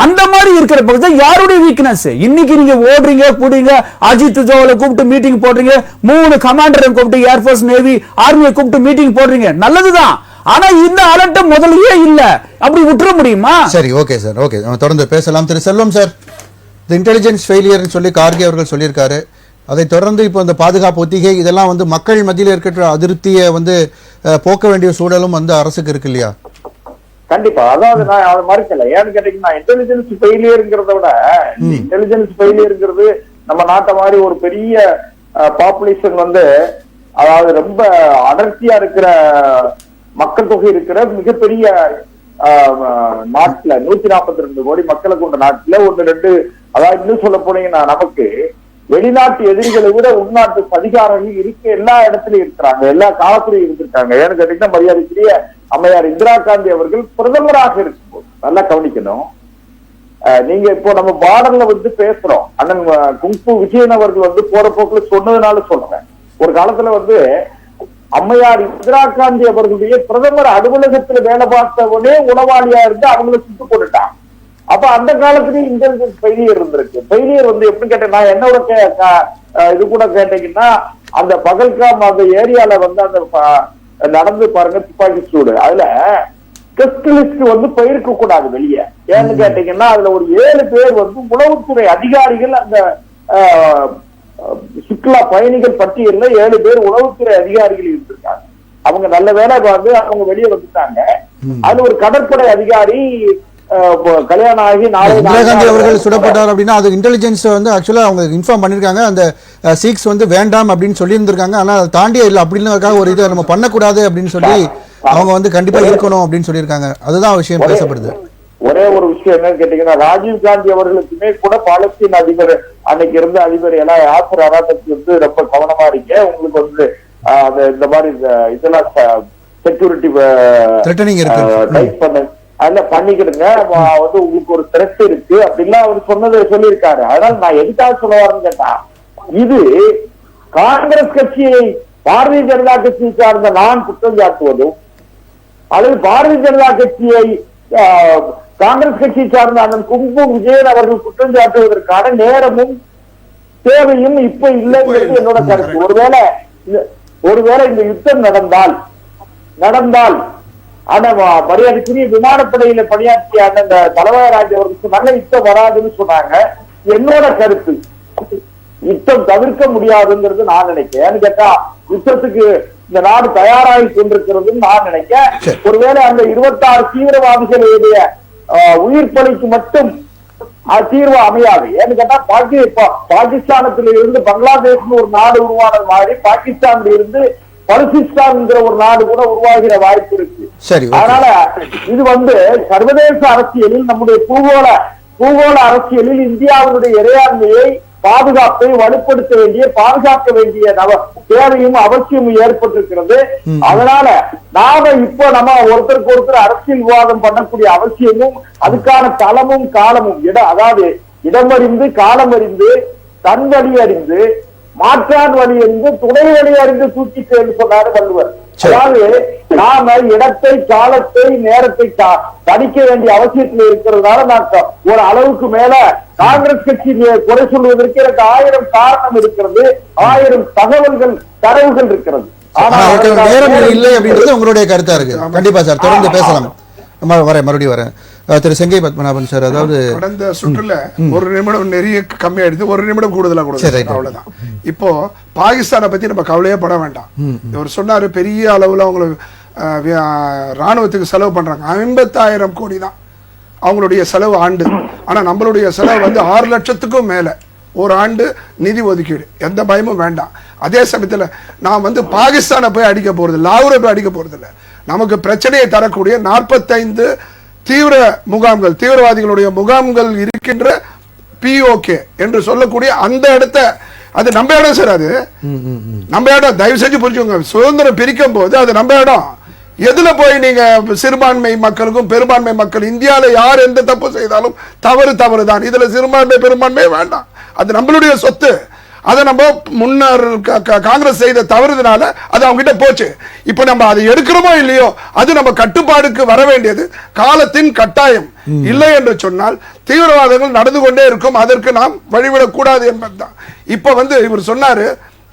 அந்த மாதிரி இருக்கிற பட்சம் யாருடைய வீக்னஸ்? இன்னைக்கு நீங்க ஓடுறீங்க கூடுங்க, அஜித் ஜோவலை கூப்பிட்டு மீட்டிங் போடுறீங்க, 3 கமாண்டரை கூப்பிட்டு ஏர்போர்ஸ் நேவி ஆர்மியை கூப்பிட்டு மீட்டிங் போடுறீங்க, நல்லதுதான். ஆனா இந்த அலர்ட் முதல்லயே இல்ல, அப்படி விட்டுற முடியுமா? சரி, ஓகே சார், ஓகே, நம்ம தொடர்ந்து பேசலாம். திரு செல்வம் சார், இந்த இன்டெலிஜென்ஸ் ஃபெயிலியர் சொல்லி கார்கே அவர்கள் சொல்லியிருக்காரு. அதை தொடர்ந்து இப்போ இந்த பாதுகாப்பு ஒத்திகை இதெல்லாம் வந்து மக்கள் மத்தியில் இருக்கிற அதிருப்தியை வந்து போக்க வேண்டிய சூழலும் வந்து அரசுக்கு இருக்கு இல்லையா? கண்டிப்பா. அதாவது நான் அதை மறுக்கல. ஏன்னு கேட்டீங்கன்னா, இன்டெலிஜென்ஸ் ஃபெயிலியர்ங்கிறத விட இன்டெலிஜென்ஸ் ஃபெயிலியர்ங்கிறது நம்ம நாட்டை மாதிரி ஒரு பெரிய பாப்புலேஷன் வந்து, அதாவது ரொம்ப அடர்த்தியா இருக்கிற மக்கள் தொகை இருக்கிற மிகப்பெரிய நாட்டுல 142 கோடி மக்களை கொண்ட நாட்டுல 1-2, அதாவது இன்னும் சொல்ல போனீங்கன்னா நமக்கு வெளிநாட்டு எதிரிகளை விட உள்நாட்டு அதிகாரிகள் இருக்க எல்லா இடத்துலயும் இருக்கிறாங்க, எல்லா காலத்திலையும் இருந்திருக்காங்க. ஏன்னு கேட்டீங்கன்னா, மரியாதைக்குரிய அம்மையார் இந்திரா காந்தி அவர்கள் பிரதமராக இருக்கும்போது நல்லா கவனிக்கணும். நீங்க இப்போ நம்ம பார்டர்ல வந்து பேசுறோம், அண்ணன் குங்பு விஜயன் அவர்கள் வந்து போற போக்குல சொன்னதுனால சொல்றேன். ஒரு காலத்துல வந்து அம்மையார் இந்திரா காந்தி அவர்களுடைய பிரதமர் அலுவலகத்துல வேலை பார்த்தவனே உளவாளியா இருந்து அவங்கள சுட்டு போட்டுட்டான். அப்ப அந்த காலத்துலயும் இன்டெலிஜென்ஸ் ஃபெயிலியர் இருந்திருக்கு. ஃபெயிலியர் வந்து எப்படி கேட்டேன், நான் என்னோட இது கூட கேட்டீங்கன்னா, அந்த பகல்காம் அந்த ஏரியால வந்து அந்த நடந்து பாருங்க துப்பாக்கி சூடு, அதுல டெஸ்ட் லிஸ்ட் வந்து போயிருக்க கூடாது வெளியே. ஏன்னு கேட்டீங்கன்னா, அதுல ஒரு 7 பேர் வந்து உளவுத்துறை அதிகாரிகள், அந்த சுற்றுலா பயணிகள் பட்டியல்ல 7 பேர் உளவுத்துறை அதிகாரிகள் இருந்திருக்காங்க. அவங்க நல்ல வேலை பார்த்து அவங்க வெளியே வந்துட்டாங்க. அதுல ஒரு கடற்படை அதிகாரி கல்யாணம் ஆகி இந்திரா காந்தி அவர்கள் சுடப்பட்டார் அப்படின்னா அது இன்டெலிஜென்ஸ் வந்து ஆக்சுவலா அவங்க இன்ஃபார்ம் பண்ணிருக்காங்க. அந்த சீக்ஸ் வந்து வேண்டாம் அப்படின்னு சொல்லி இருந்திருக்காங்க. ஆனா அது தாண்டியே இல்லை அப்படின்னு ஒரு இதை நம்ம பண்ணக்கூடாது அப்படின்னு சொல்லி அவங்க வந்து கண்டிப்பா இருக்கணும் அப்படின்னு சொல்லியிருக்காங்க. அதுதான் விஷயம் பேசப்படுது. ஒரே ஒரு விஷயம் என்னன்னு கேட்டீங்கன்னா, ராஜீவ் காந்தி அவர்களுக்குமே கூட பாலஸ்தீன் அதிபர் அன்னைக்கு இருந்த அதிபர் எல்லாம் யாசர் அராபத் வந்து ரொம்ப கவனமா இருக்க, உங்களுக்கு வந்து இந்த மாதிரி இதெல்லாம் செக்யூரிட்டி டைப் பண்ண அதெல்லாம் பண்ணிக்கிடுங்க, வந்து உங்களுக்கு ஒரு த்ரெட் இருக்கு அப்படின்லாம் அவர் சொன்னதை சொல்லியிருக்காரு. அதனால நான் எதுக்காக சொல்ல வரேன்னு கேட்டா, இது காங்கிரஸ் கட்சியை பாரதிய ஜனதா கட்சியை சார்ந்த நான் குற்றம் சாட்டுவதும், அல்லது பாரதிய ஜனதா கட்சியை காங்கிரஸ் கட்சியை சார்ந்த அண்ணன் குங்பு விஜயன் அவர்கள் குற்றம் சாட்டுவதற்கான நேரமும் தேவையும் இப்ப இல்லைங்கிறது என்னோட கருத்து. ஒருவேளை இந்த யுத்தம் நடந்தால் ஆனா மரியாதைக்குரிய விமானப்படையில பணியாற்றிய அந்த தலைவராஜ் அவருக்கு நல்ல யுத்தம் வராதுன்னு சொன்னாங்க. என்னோட கருத்து, யுத்தம் தவிர்க்க முடியாதுங்கிறது நான் நினைக்கிறேன். ஏன்னு கேட்டா, யுத்தத்துக்கு இந்த நாடு தயாராகி கொண்டிருக்கிறதுன்னு நான் நினைக்கிறேன். ஒருவேளை அந்த 26 தீவிரவாதிகளுடைய உயிர் பலிக்கு மட்டும் தீர்வு அமையாது. ஏன்னு கேட்டா பாகிஸ்தானத்துல இருந்து பங்களாதேஷ்னு ஒரு நாடு உருவானது மாதிரி பாகிஸ்தான்ல இருந்து பலுசிஸ்தான்ங்கிற ஒரு நாடு கூட உருவாகிற வாய்ப்பு இருக்கு. சரி, அதனால இது சர்வதேச அரசியலில் நம்முடைய பூகோள அரசியலில் இந்தியாவுடைய இறையாண்மையை பாதுகாப்பை வலுப்படுத்த வேண்டிய பாதுகாக்க வேண்டிய தேவையும் அவசியமும் ஏற்பட்டிருக்கிறது. அதனால நம்ம ஒருத்தருக்கு ஒருத்தர் அரசியல் விவாதம் பண்ணக்கூடிய அவசியமும் அதுக்கான தளமும் காலமும் அதாவது இடமறிந்து காலம் அறிந்து தன் வழி அறிந்து மாற்றான் வழி அறிந்து துணை வழி அறிந்து தூக்கிட்டு என்று சொன்னாரு வள்ளுவர். அதாவது நாம இடத்தை காலத்தை நேரத்தை தணிக்க வேண்டிய அவசியத்தில் இருக்கிறதுனால நான் ஒரு அளவுக்கு மேல காங்கிரஸ் கட்சி குறை சொல்வதற்கு எனக்கு 1000 காரணம் இருக்கிறது, 1000 தரவுகள் இருக்கிறது. நேரம் இல்லை அப்படின்றது உங்களுடைய கருத்தா இருக்கு. கண்டிப்பா சார், தொடர்ந்து பேசலாம். மறுபடியும் வரேன். திரு செங்கை பத்மநாபன் சார், அதாவது கடந்த சுற்றுல 1 நிமிடம் நிறைய கம்மியாயிடுது, 1 நிமிடம் கூடுதலா கொடுத்து அவ்வளவுதான். இப்போ பாகிஸ்தானை பத்தி நம்ம கவலையே பட வேண்டாம். இவர் சொன்னாரு பெரிய அளவுல அவங்களுக்கு ராணுவத்துக்கு செலவு பண்றாங்க. 50,000 கோடி தான் அவங்களுடைய செலவு ஆண்டு. ஆனா நம்மளுடைய செலவு 6 லட்சத்துக்கும் மேல ஒரு ஆண்டு நிதி ஒதுக்கீடு. எந்த பயமும் வேண்டாம். அதே சமயத்துல நான் பாகிஸ்தானை போய் அடிக்க போறது, லாகூரை போய் அடிக்க போறது இல்லை. நமக்கு பிரச்சனையை தரக்கூடிய 45 தீவிர முகாம்கள், தீவிரவாதிகளுடைய முகாம்கள் இருக்கின்ற POK என்று சொல்லக்கூடிய அந்த இடத்த, அது நம்ம இடம் சார். அது நம்ம இடம். தயவு செஞ்சு புரிஞ்சுக்கோங்க. சுதந்திரம் பிரிக்கும் போது அது நம்ம இடம். எதுல போய் நீங்க சிறுபான்மை மக்களுக்கும் பெரும்பான்மை மக்கள், இந்தியாவில யார் எந்த தப்பு செய்தாலும் தவறு தான். இதுல சிறுபான்மை பெரும்பான்மை வேண்டாம். அது நம்மளுடைய சொத்து. அதை நம்ம முன்னர் காங்கிரஸ் செய்த தவறுதனால அது அவங்க கிட்ட போச்சு. இப்ப நம்ம அதை எடுக்கிறோமோ இல்லையோ, அது நம்ம கட்டுப்பாடுக்கு வர வேண்டியது காலத்தின் கட்டாயம். இல்லை என்று சொன்னால் தீவிரவாதங்கள் நடந்து கொண்டே இருக்கும். அதற்கு நாம் வழிவிடக் கூடாது என்பதுதான். இப்ப இவர் சொன்னாரு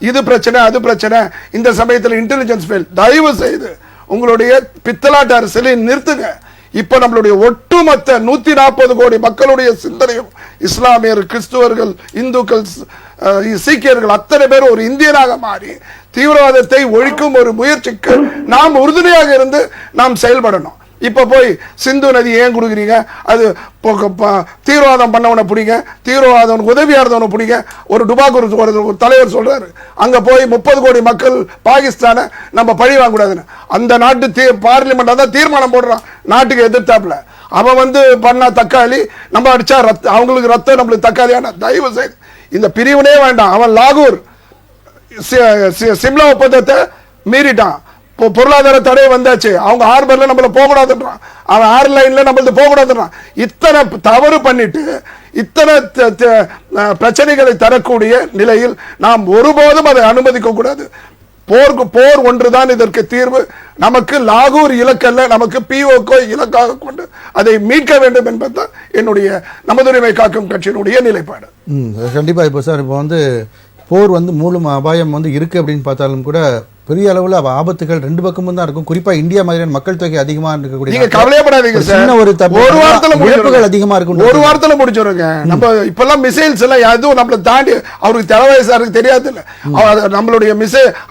இது பிரச்சனை அது பிரச்சனை, இந்த சமயத்தில் இன்டெலிஜென்ஸ் ஃபெயில். தயவு செய்து உங்களுடைய பித்தலாட்ட அரசியலை நிறுத்துங்க. இப்ப நம்மளுடைய ஒட்டுமொத்த 140 கோடி மக்களுடைய சிந்தனையும் இஸ்லாமியர், கிறிஸ்துவர்கள், இந்துக்கள், சீக்கியர்கள் அத்தனை பேர் ஒரு இந்தியனாக மாறி தீவிரவாதத்தை ஒழிக்கும் ஒரு முயற்சிக்கு நாம் உறுதுணையாக இருந்து நாம் செயல்படணும். இப்ப போய் சிந்து நதி ஏன் கொடுக்குறீங்க, அது தீவிரவாதம் பண்ணவனை பிடிங்க, தீவிரவாதம் உதவியா இருந்தவனை பிடிங்க. ஒரு டுபாக்கூர் ஒரு தலைவர் சொல்றாரு, அங்க போய் 30 கோடி மக்கள் பாகிஸ்தானை நம்ம பழி வாங்க கூடாதுன்னு. அந்த நாட்டு பார்லிமெண்ட் தான் தீர்மானம் போடுறான் நாட்டுக்கு எதிர்த்தாப்புல. அவன் பண்ணா தக்காளி, நம்ம அடிச்சா அவங்களுக்கு ரத்தம், நம்மளுக்கு தக்காளியான. தயவு செய்து இந்த பிரிவினே வேண்டாம். அவன் லாகூர் சிம்லா ஒப்பந்தத்தை மீறிட்டான். பொருளாதார தடை வந்தாச்சு. அவங்க ஹார்பர்ல நம்மள போக கூடாதுன்றான். அவன் ஏர்லைன்ல நம்மளது போக கூடாதுன்றான். இத்தனை தவறு பண்ணிட்டு இத்தனை பிரச்சனைகளை தரக்கூடிய நிலையில் நாம் ஒருபோதும் அதை அனுமதிக்க கூடாது. போர் ஒன்றுதான் இதற்கு தீர்வு. நமக்கு லாகூர் இலக்கல்ல, நமக்கு POK இலக்காக கொண்டு அதை மீட்க வேண்டும் என்பதுதான் என்னுடைய நமதுரிமை காக்கும் கட்சியினுடைய நிலைப்பாடு. கண்டிப்பா. இப்போ சார், இப்போ போர் மூலம் அபாயம் இருக்கு அப்படின்னு பார்த்தாலும் கூட பெரிய அளவுல ஆபத்துகள் 2 பக்கமும் தான் இருக்கும். குறிப்பா இந்தியா மாதிரியான மக்கள் தொகை அதிகமா இருக்கக்கூடிய, நீங்க கவலையப்படாதீங்க சார், ஒரு வாரத்துல இழப்புகள் அதிகமா இருக்கும். ஒரு வாரத்துல முடிச்சிருங்க. நம்ம இப்பெல்லாம் மிசைல்ஸ் எல்லாம் எதுவும் நம்மள தாண்டி அவருக்கு தலைவயசாருக்கு தெரியாது இல்ல. நம்மளுடைய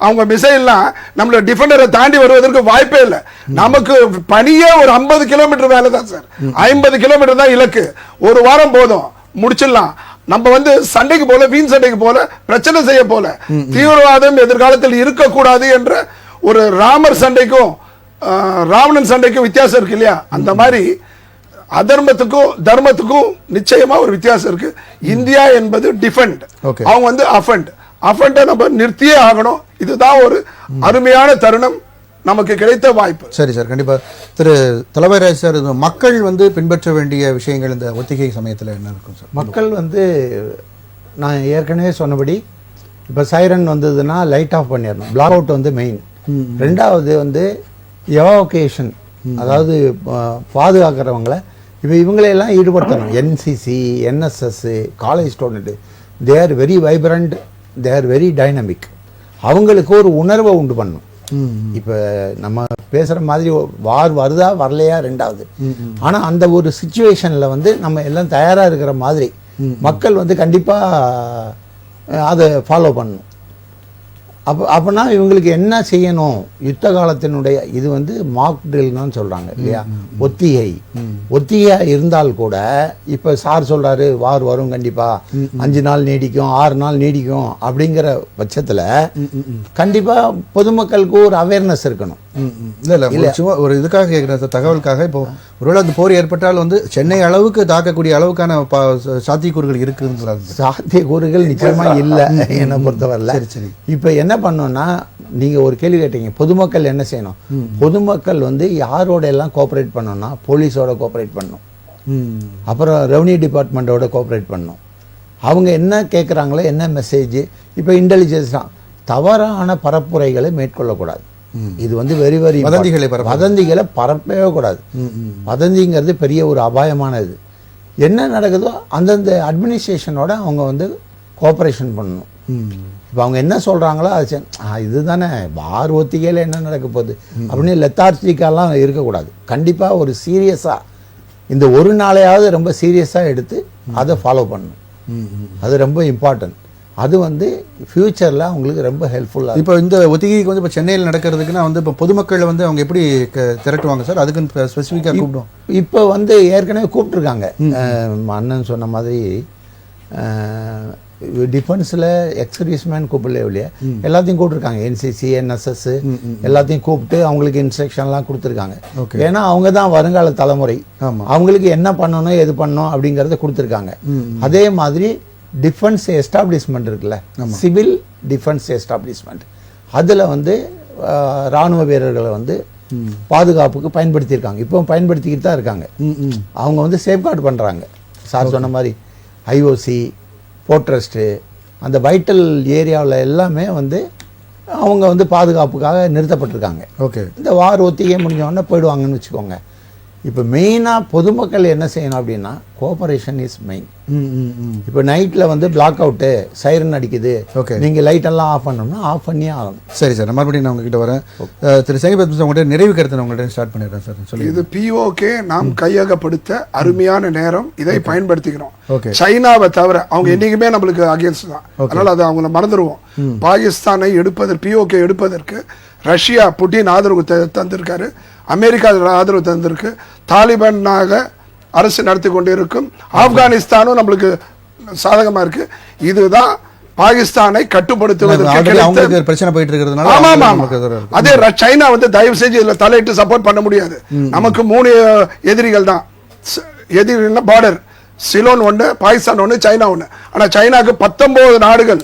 அவங்க மிசைல்லாம் நம்மளோட டிஃபெண்டரை தாண்டி வருவதற்கு வாய்ப்பே இல்லை. நமக்கு பணியே ஒரு 50 கிலோமீட்டர் வேலை தான் சார். 50 கிலோமீட்டர் தான் இலக்கு. ஒரு வாரம் போதும், முடிச்சிடலாம். நம்ம சண்டைக்கு போல, வீண் சண்டைக்கு போல, பிரச்சனை செய்ய போல, தீவிரவாதம் எதிர்காலத்தில் இருக்கக்கூடாது என்ற ஒரு ராமர் சண்டைக்கும் ராவணன் சண்டைக்கும் வித்தியாசம் இருக்கு இல்லையா? அந்த மாதிரி அதர்மத்துக்கும் தர்மத்துக்கும் நிச்சயமா ஒரு வித்தியாசம் இருக்கு. இந்தியா என்பது டிஃபெண்ட், அவங்க அஃபெண்ட் நம்ம நிறுத்தியே ஆகணும். இதுதான் ஒரு அருமையான தருணம், நமக்கு கிடைத்த வாய்ப்பு. சரி சார், கண்டிப்பா. திரு தலைவராஜ் சார், மக்கள் பின்பற்ற வேண்டிய விஷயங்கள் இந்த ஒத்திகை சமயத்தில் என்ன இருக்கும் சார்? மக்கள் நான் ஏற்கனவே சொன்னபடி இப்போ சைரன் வந்ததுன்னா லைட் ஆஃப் பண்ணிடணும். Black out main. ரெண்டாவது எவாகேஷன், அதாவது பாதுகாக்கிறவங்களை இவங்களையெல்லாம் ஈடுபடுத்தணும். NCC, NSS, college student, they are very vibrant, they are very dynamic. அவங்களுக்கு ஒரு உணர்வை உண்டு பண்ணணும். இப்ப நம்ம பேசுற மாதிரி வார் வருதா வரலையா ரெண்டாவது, ஆனா அந்த ஒரு சிச்சுவேஷன்ல நம்ம எல்லாம் தயாரா இருக்கிற மாதிரி மக்கள் கண்டிப்பா அதை ஃபாலோ பண்ணணும். அப்பனா இவங்களுக்கு என்ன செய்யணும்? யுத்த காலத்தினுடைய இது வந்து மாக் ட்ரில்னு சொல்றாங்க இல்லையா, ஒத்திகை இருந்தால் கூட இப்ப சார் சொல்றாரு வார் வரும் கண்டிப்பா 5 நாள் நீடிக்கும் 6 நாள் நீடிக்கும் அப்படிங்கிற பட்சத்துல கண்டிப்பா பொதுமக்களுக்கு ஒரு அவேர்னஸ் இருக்கணும். இல்ல சும்மா ஒரு இதுக்காக கேட்குற தகவலுக்காக, இப்போ ஒருவேளை அந்த போர் ஏற்பட்டால் வந்து சென்னை அளவுக்கு தாக்கக்கூடிய அளவுக்கான சாத்தியக்கூறுகள் இருக்குங்கிறாங்க. சாத்தியக்கூறுகள் நிச்சயமா இல்லை என்னை பொறுத்தவரையில. சரி, இப்ப என்ன பண்ணோம்னா, நீங்க ஒரு கேள்வி கேட்டீங்க, பொதுமக்கள் என்ன செய்யணும்? பொதுமக்கள் வந்து யாரோட எல்லாம் கோஆபரேட் பண்ணணும்னா போலீஸோட கோஆபரேட் பண்ணணும், அப்புறம் ரெவன்யூ டிபார்ட்மெண்ட்டோட கோஆபரேட் பண்ணணும். அவங்க என்ன கேட்குறாங்களோ, என்ன மெசேஜ், இப்போ இன்டெலிஜென்ஸ் தான், தவறான பரப்புரைகளை மேற்கொள்ளக்கூடாது. இது வந்து வெரி வெரி வதந்திகளை பரப்பவே கூடாது. வதந்திங்கிறது பெரிய ஒரு அபாயமானது. என்ன நடக்குதோ அந்தந்த அட்மினிஸ்ட்ரேஷனோட அவங்க வந்து கோஆபரேஷன் பண்ணணும். இப்போ அவங்க என்ன சொல்றாங்களோ அது இதுதானே வார் ஒத்திகையில் என்ன நடக்க போகுது அப்படின்னு லெத்தார்ஜிக்கெல்லாம் இருக்கக்கூடாது. கண்டிப்பாக ஒரு சீரியஸாக இந்த ஒரு நாளையாவது ரொம்ப சீரியஸாக எடுத்து அதை ஃபாலோ பண்ணணும். அது ரொம்ப இம்பார்ட்டன்ட். அது வந்து ஃபியூச்சரில் அவங்களுக்கு ரொம்ப ஹெல்ப்ஃபுல்லாக. இப்போ இந்த ஒத்திகைக்கு வந்து இப்போ சென்னையில் நடக்கிறதுக்குன்னா வந்து இப்போ பொதுமக்களை வந்து அவங்க எப்படி திரட்டுவாங்க சார்? அதுக்குன்னு ஸ்பெசிஃபிக்காக கூப்பிடும். இப்போ வந்து ஏற்கனவே கூப்பிட்ருக்காங்க. அண்ணன் சொன்ன மாதிரி டிஃபென்ஸில் எக்ஸர்வீஸ்மேன் கூப்பிடல இல்லையா, எல்லாத்தையும் கூப்பிட்டுருக்காங்க. என்சிசி, என்எஸ்எஸ் எல்லாத்தையும் கூப்பிட்டு அவங்களுக்கு இன்ஸ்ட்ரக்ஷன்லாம் கொடுத்துருக்காங்க. ஏன்னா அவங்க தான் வருங்கால தலைமுறை, அவங்களுக்கு என்ன பண்ணணும் எது பண்ணணும் அப்படிங்கிறத கொடுத்துருக்காங்க. அதே மாதிரி டிஃபென்ஸ் எஸ்டாப்ளிஷ்மெண்ட் இருக்குல்ல, சிவில் டிஃபென்ஸ் எஸ்டாப்ளிஷ்மெண்ட், அதில் வந்து இராணுவ வீரர்களை வந்து பாதுகாப்புக்கு பயன்படுத்தியிருக்காங்க. இப்போ பயன்படுத்திக்கிட்டு தான் இருக்காங்க. அவங்க வந்து சேஃப்கார்டு பண்ணுறாங்க. சார் சொன்ன மாதிரி ஐஓசி, போர்ட்ரஸ்ட்டு, அந்த வைட்டல் ஏரியாவில் எல்லாமே வந்து அவங்க வந்து பாதுகாப்புக்காக நிறுத்தப்பட்டிருக்காங்க. ஓகே, இந்த வார் ஒத்திகை முடிஞ்சவொடனே போயிடுவாங்கன்னு வச்சுக்கோங்க. இப்போ மெயினாக பொதுமக்கள் என்ன செய்யணும் அப்படின்னா, கோஆபரேஷன் இஸ் மெயின். இப்போ நைட்டில் வந்து பிளாக் அவுட்டு, சைரன் அடிக்குது, ஓகே, நீங்கள் லைட்டெல்லாம் ஆஃப் பண்ணணும்னா ஆஃப் பண்ணியே ஆகணும். சரி சார், மறுபடியும் நான் உங்ககிட்ட வரேன். திரு செங்கபத் உங்கள்கிட்ட நிறைவு கருத்து உங்கள்கிட்ட ஸ்டார்ட் பண்ணிடுறேன் சார். சொல்லி இது பிஓகே நாம் கையகப்படுத்த அருமையான நேரம், இதை பயன்படுத்திக்கிறோம். ஓகே, சைனாவை தவிர அவங்க என்னைக்குமே நம்மளுக்கு அகேன்ஸ்ட் தான், அதனால அதை அவங்கள மறந்துடுவோம். பாகிஸ்தானை எடுப்பதற்கு, பிஓகே எடுப்பதற்கு ரஷ்யா புட்டின் ஆதரவு தந்திருக்காரு, அமெரிக்கா ஆதரவு தந்திருக்கு, தாலிபானாக அரசு நடத்தி கொண்டு இருக்கும், ஆப்கானிஸ்தானும் நம்மளுக்கு சாதகமா இருக்கு. இதுதான் பாகிஸ்தானை கட்டுப்படுத்துவதற்கு பிரச்சனை போயிட்டு இருக்கிறதுனால. அதே சைனா வந்து தயவு செஞ்சு இதுல தலையிட்டு சப்போர்ட் பண்ண முடியாது. நமக்கு 3 எதிரிகள் தான். எதிரின்னா பார்டர், சிலோன் ஒன்று, பாகிஸ்தான் ஒன்று, சைனா ஒன்று. ஆனால் சைனாக்கு 19 நாடுகள்,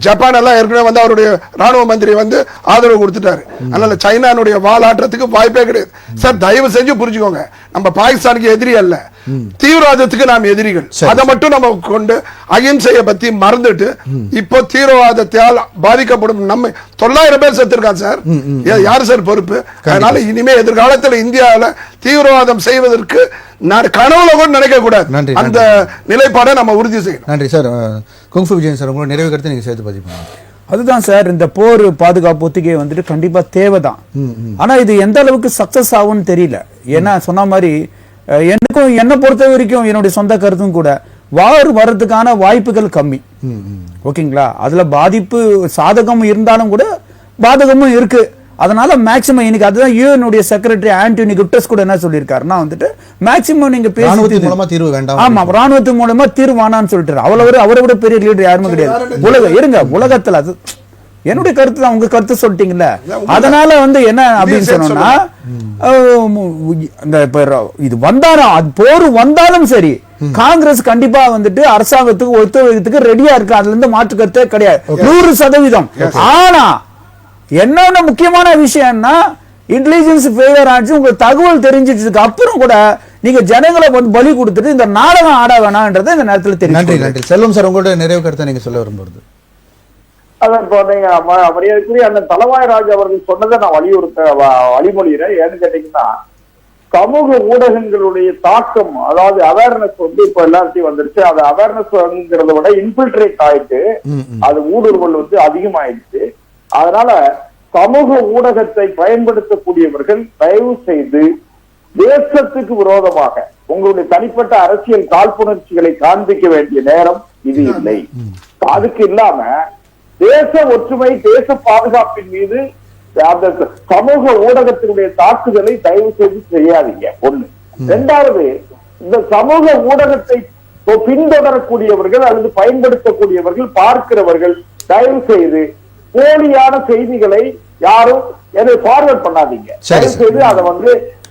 ஜப்பான் எல்லாம் ஏற்கனவே வந்து அவருடைய ராணுவ மந்திரி வந்து ஆதரவு கொடுத்துட்டாரு. அதனால சைனானுடைய வாலாட்டுறதுக்கு வாய்ப்பே கிடையாது. சார் தயவு செஞ்சு புரிஞ்சுக்கோங்க, நம்ம பாகிஸ்தானுக்கு எதிரி அல்ல, தீவிரவாதத்துக்கு நாம் எதிரிகள். அதை மட்டும் நம்ம கொண்டு அகிம்சையை பத்தி மறந்துட்டு இப்போ தீவிரவாதத்தால் பாதிக்கப்படும் நம்ம 900 பேர் செத்துருக்காங்க சார். யாரு சார் பொறுப்பு? அதனால இனிமே எதிர்காலத்தில் இந்தியாவில் தீவிரவாதம் செய்வதற்கு கனவுல கூட நினைக்க கூடாது. அந்த நிலைப்பாடை நம்ம உறுதி செய்யணும். நன்றி சார். குங்ஃபு விஜயன் சார், உங்களோட நிறைவு கருத்தை நீங்க சேர்த்து பதிவு பண்ணுங்க. அதுதான் சார், இந்த போர் பாதுகாப்பு ஒத்திகை வந்துட்டு கண்டிப்பா தேவைதான். ஆனா இது எந்த அளவுக்கு சக்சஸ் ஆகும்னு தெரியல. ஏன்னா சொன்ன மாதிரி எனக்கும் என்ன பொறுத்த வரைக்கும் என்னுடைய சொந்த கருத்தும் கூட, வார் வர்றதுக்கான வாய்ப்புகள் கம்மி. ஓகேங்களா, அதுல பாதிப்பு சாதகம் இருந்தாலும் கூட பாதகமும் இருக்கு. அதனால மேக்சிமம் இன்னைக்கு அதுதான் யூஎனுடைய செக்ரட்டரி ஆண்டோனி குட்டரஸ் கூட என்ன சொல்லியிருக்காருன்னா வந்துட்டு மேக்சிமம் நீங்க ராணுவத்தின் மூலமா தீர்வு வேண்டாம். ஆமா, ராணுவத்தின் மூலமா தீர்வு வேணாம்னு சொல்லிட்டு அவரை விட பெரிய லீடர் யாருமே கிடையாது உலகத்துல. அது என்னுடைய கருத்து தான், உங்க கருத்து சொல்லிட்டீங்கல்ல. அதனால வந்து என்ன அப்படின்னு சொன்னோம்னா, இது வந்தாலும் போர் வந்தாலும் சரி, காங்கிரஸ் கண்டிப்பா வந்துட்டு அரசாங்கத்துக்கு ஒத்துழைக்கிறதுக்கு ரெடியா இருக்கு. அதுல இருந்து மாற்று கருத்தே கிடையாது, 100%. ஆனா என்னென்ன முக்கியமான விஷயம்னா, இன்டெலிஜென்ஸ் ஃபெயிலியர் ஆச்சு, உங்களுக்கு தகவல் தெரிஞ்சிட்டதுக்கு அப்புறம் கூட நீங்க ஜனங்களை வந்து பலி கொடுத்துட்டு இந்த நாடகம் ஆட வேணாம்ன்றதை இந்த நேரத்தில் தெரியும். நன்றி நன்றி. செல்வம் சார், உங்களோட நிறைவு கருத்தை நீங்க சொல்ல வரும்போது. அதான் நீங்க மரியாதைக்குரிய அந்த தளவாய்ராஜ் அவர்கள் சொன்னதை நான் வழிமொழிகிறேன். ஏன்னு கேட்டீங்கன்னா, சமூக ஊடகங்களுடைய தாக்கம், அதாவது அவேர்னஸ் வந்து இப்ப எல்லாத்தையும் வந்துருச்சு. அது அவேர்னஸ்ங்கிறத விட இன்ஃபில்ட்ரேட் ஆயிட்டு அது ஊடுருவல் வந்து அதிகமாயிடுச்சு. அதனால சமூக ஊடகத்தை பயன்படுத்தக்கூடியவர்கள் தயவு செய்து தேசத்துக்கு விரோதமாக உங்களுடைய தனிப்பட்ட அரசியல் காழ்ப்புணர்ச்சிகளை காண்பிக்க வேண்டிய நேரம் இது இல்லை. அதுக்கு இல்லாம தேச ஒற்றுமை தேச பாதுகாப்பின் மீது அந்த சமூக ஊடகத்தினுடைய தாக்குதலை தயவு செய்து செய்யாதீங்க. ஒண்ணு. இரண்டாவது, இந்த சமூக ஊடகத்தை பின்தொடரக்கூடியவர்கள் அல்லது பயன்படுத்தக்கூடியவர்கள், பார்க்கிறவர்கள் தயவு செய்து போலியான செய்திகளை யாரும் ஃபார்வர்ட் பண்ணாதீங்க. தயவு செய்து அதை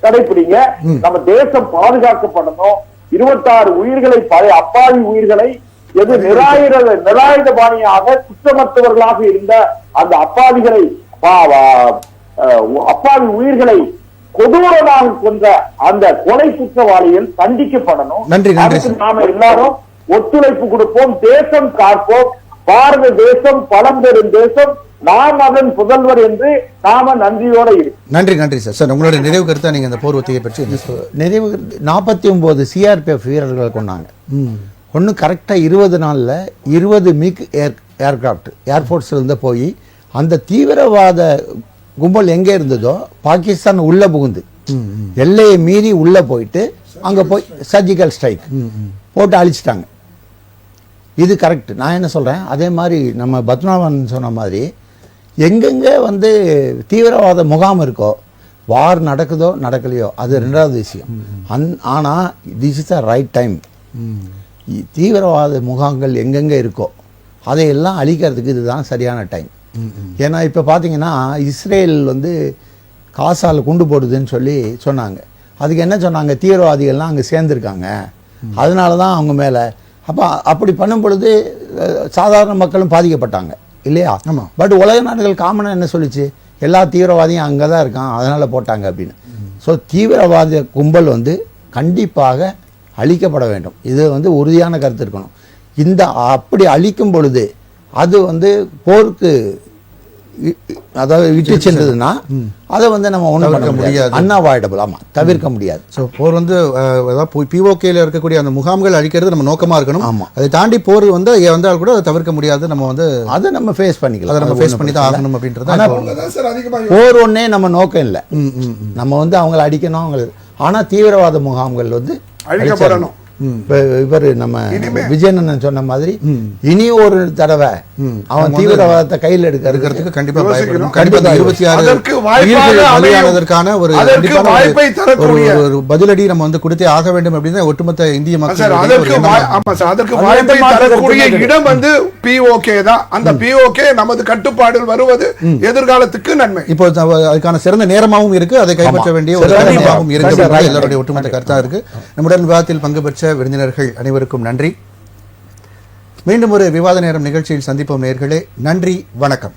கடைபிடிங்க. நம்ம தேசம் பாதுகாக்கப்படணும். 26 உயிர்களை, அப்பாவி உயிர்களை, எது நிராயுத பாணியாக குற்றமற்றவர்களாக இருந்த அந்த அப்பாவி உயிர்களை கொடூரமாக கொண்ட அந்த கொலை குற்றவாளிகள் தண்டிக்கப்படணும். நாம எல்லாரும் ஒத்துழைப்பு கொடுப்போம், தேசம் காப்போம். பாரத தேசம் பழம்பெரும் தேசம், நாம் அதன் புதல்வர் என்று நாம நன்றியோட இருக்கு. நன்றி சார். சார், உங்களுடைய நிறைவு கருத்தா நீங்க இந்த போர் ஒத்திகை பற்றி நிறைவு 49 சிஆர்பிஎஃப் வீரர்களை கொண்டாங்க. ஒன்று கரெக்டாக 20 நாளில் 20 மிக் ஏர்கிராஃப்ட் ஏர்ஃபோர்ஸ்ல இருந்து போய் அந்த தீவிரவாத கும்பல் எங்கே இருந்ததோ பாகிஸ்தான் உள்ள புகுந்து எல்லையை மீறி உள்ள போயிட்டு அங்கே போய் சர்ஜிக்கல் ஸ்ட்ரைக் போட்டு அழிச்சிட்டாங்க. இது கரெக்ட். நான் என்ன சொல்கிறேன், அதே மாதிரி நம்ம பத்மநாபன் சொன்ன மாதிரி எங்கெங்கே தீவிரவாத முகாம் இருக்கோ, வார் நடக்குதோ நடக்கலையோ அது ரெண்டாவது விஷயம். ஆனால் this is the right time. தீவிரவாத முகாம்கள் எங்கெங்கே இருக்கோ அதையெல்லாம் அழிக்கிறதுக்கு இதுதான் சரியான டைம். ஏன்னா இப்போ பார்த்தீங்கன்னா இஸ்ரேல் காசால் குண்டு போடுதுன்னு சொல்லி சொன்னாங்க. அதுக்கு என்ன சொன்னாங்க, தீவிரவாதிகள்லாம் அங்கே சேர்ந்துருக்காங்க, அதனால தான் அவங்க மேலே. அப்போ அப்படி பண்ணும் பொழுது சாதாரண மக்களும் பாதிக்கப்பட்டாங்க இல்லையா? பட் உலக நாடுகள் காமனாக என்ன சொல்லிச்சு, எல்லா தீவிரவாதியும் அங்கே தான் இருக்கான் அதனால் போட்டாங்க அப்படின்னு. ஸோ தீவிரவாத கும்பல் கண்டிப்பாக அழிக்கப்பட வேண்டும். இது உறுதியான கருத்து இருக்கணும். இந்த அப்படி அழிக்கும் பொழுது அது போருக்கு அதாவது விட்டு சென்றதுன்னா அதை நம்ம ஒன்றும் பண்ண முடியாது, அன்அவாய்டபிள். ஆமாம், தவிர்க்க முடியாது. ஸோ போர் பிஓகேல இருக்கக்கூடிய அந்த முகாம்கள் அழிக்கிறது நம்ம நோக்கமா இருக்கணும். ஆமாம், அதை தாண்டி போர் வந்தால் கூட அதை தவிர்க்க முடியாது. நம்ம அதை நம்ம ஃபேஸ் பண்ணிக்கலாம், அதை நம்ம ஃபேஸ் பண்ணி தான் ஆகணும் அப்படின்றது. போர் ஒன்னே நம்ம நோக்கம் இல்லை. நம்ம அவங்களை அடிக்கணும் அவங்களுக்கு. ஆனால் தீவிரவாத முகாம்கள் அழிக்கப்படணும். இவர் நம்ம விஜயன் சொன்ன மாதிரி இனி ஒரு தடவை அவன் தீவிரவாதத்தை கையில் எடுக்கிறதுக்கு கண்டிப்பா ஒரு பதிலடி நம்ம கொடுத்தே ஆக வேண்டும் அப்படின்னு ஒட்டுமொத்த இந்திய மக்கள் இடம் பிஓகே தான். அந்த பிஓகே நமது கட்டுப்பாடில் வருவது எதிர்காலத்துக்கு நன்மை. இப்போ அதுக்கான சிறந்த நேரமாகவும் இருக்கு, அதை கைப்பற்ற வேண்டிய ஒரு நேரமாகவும் இருக்கு. எல்லாருடைய ஒட்டுமொத்த கருத்தா இருக்கு. நம்முடன் விவாதத்தில் பங்கு பெற்ற விருந்தினர்கள் அனைவருக்கும் நன்றி. மீண்டும் ஒரு விவாத நேரம் நிகழ்ச்சியில் சந்திப்போம் நேயர்களே. நன்றி, வணக்கம்.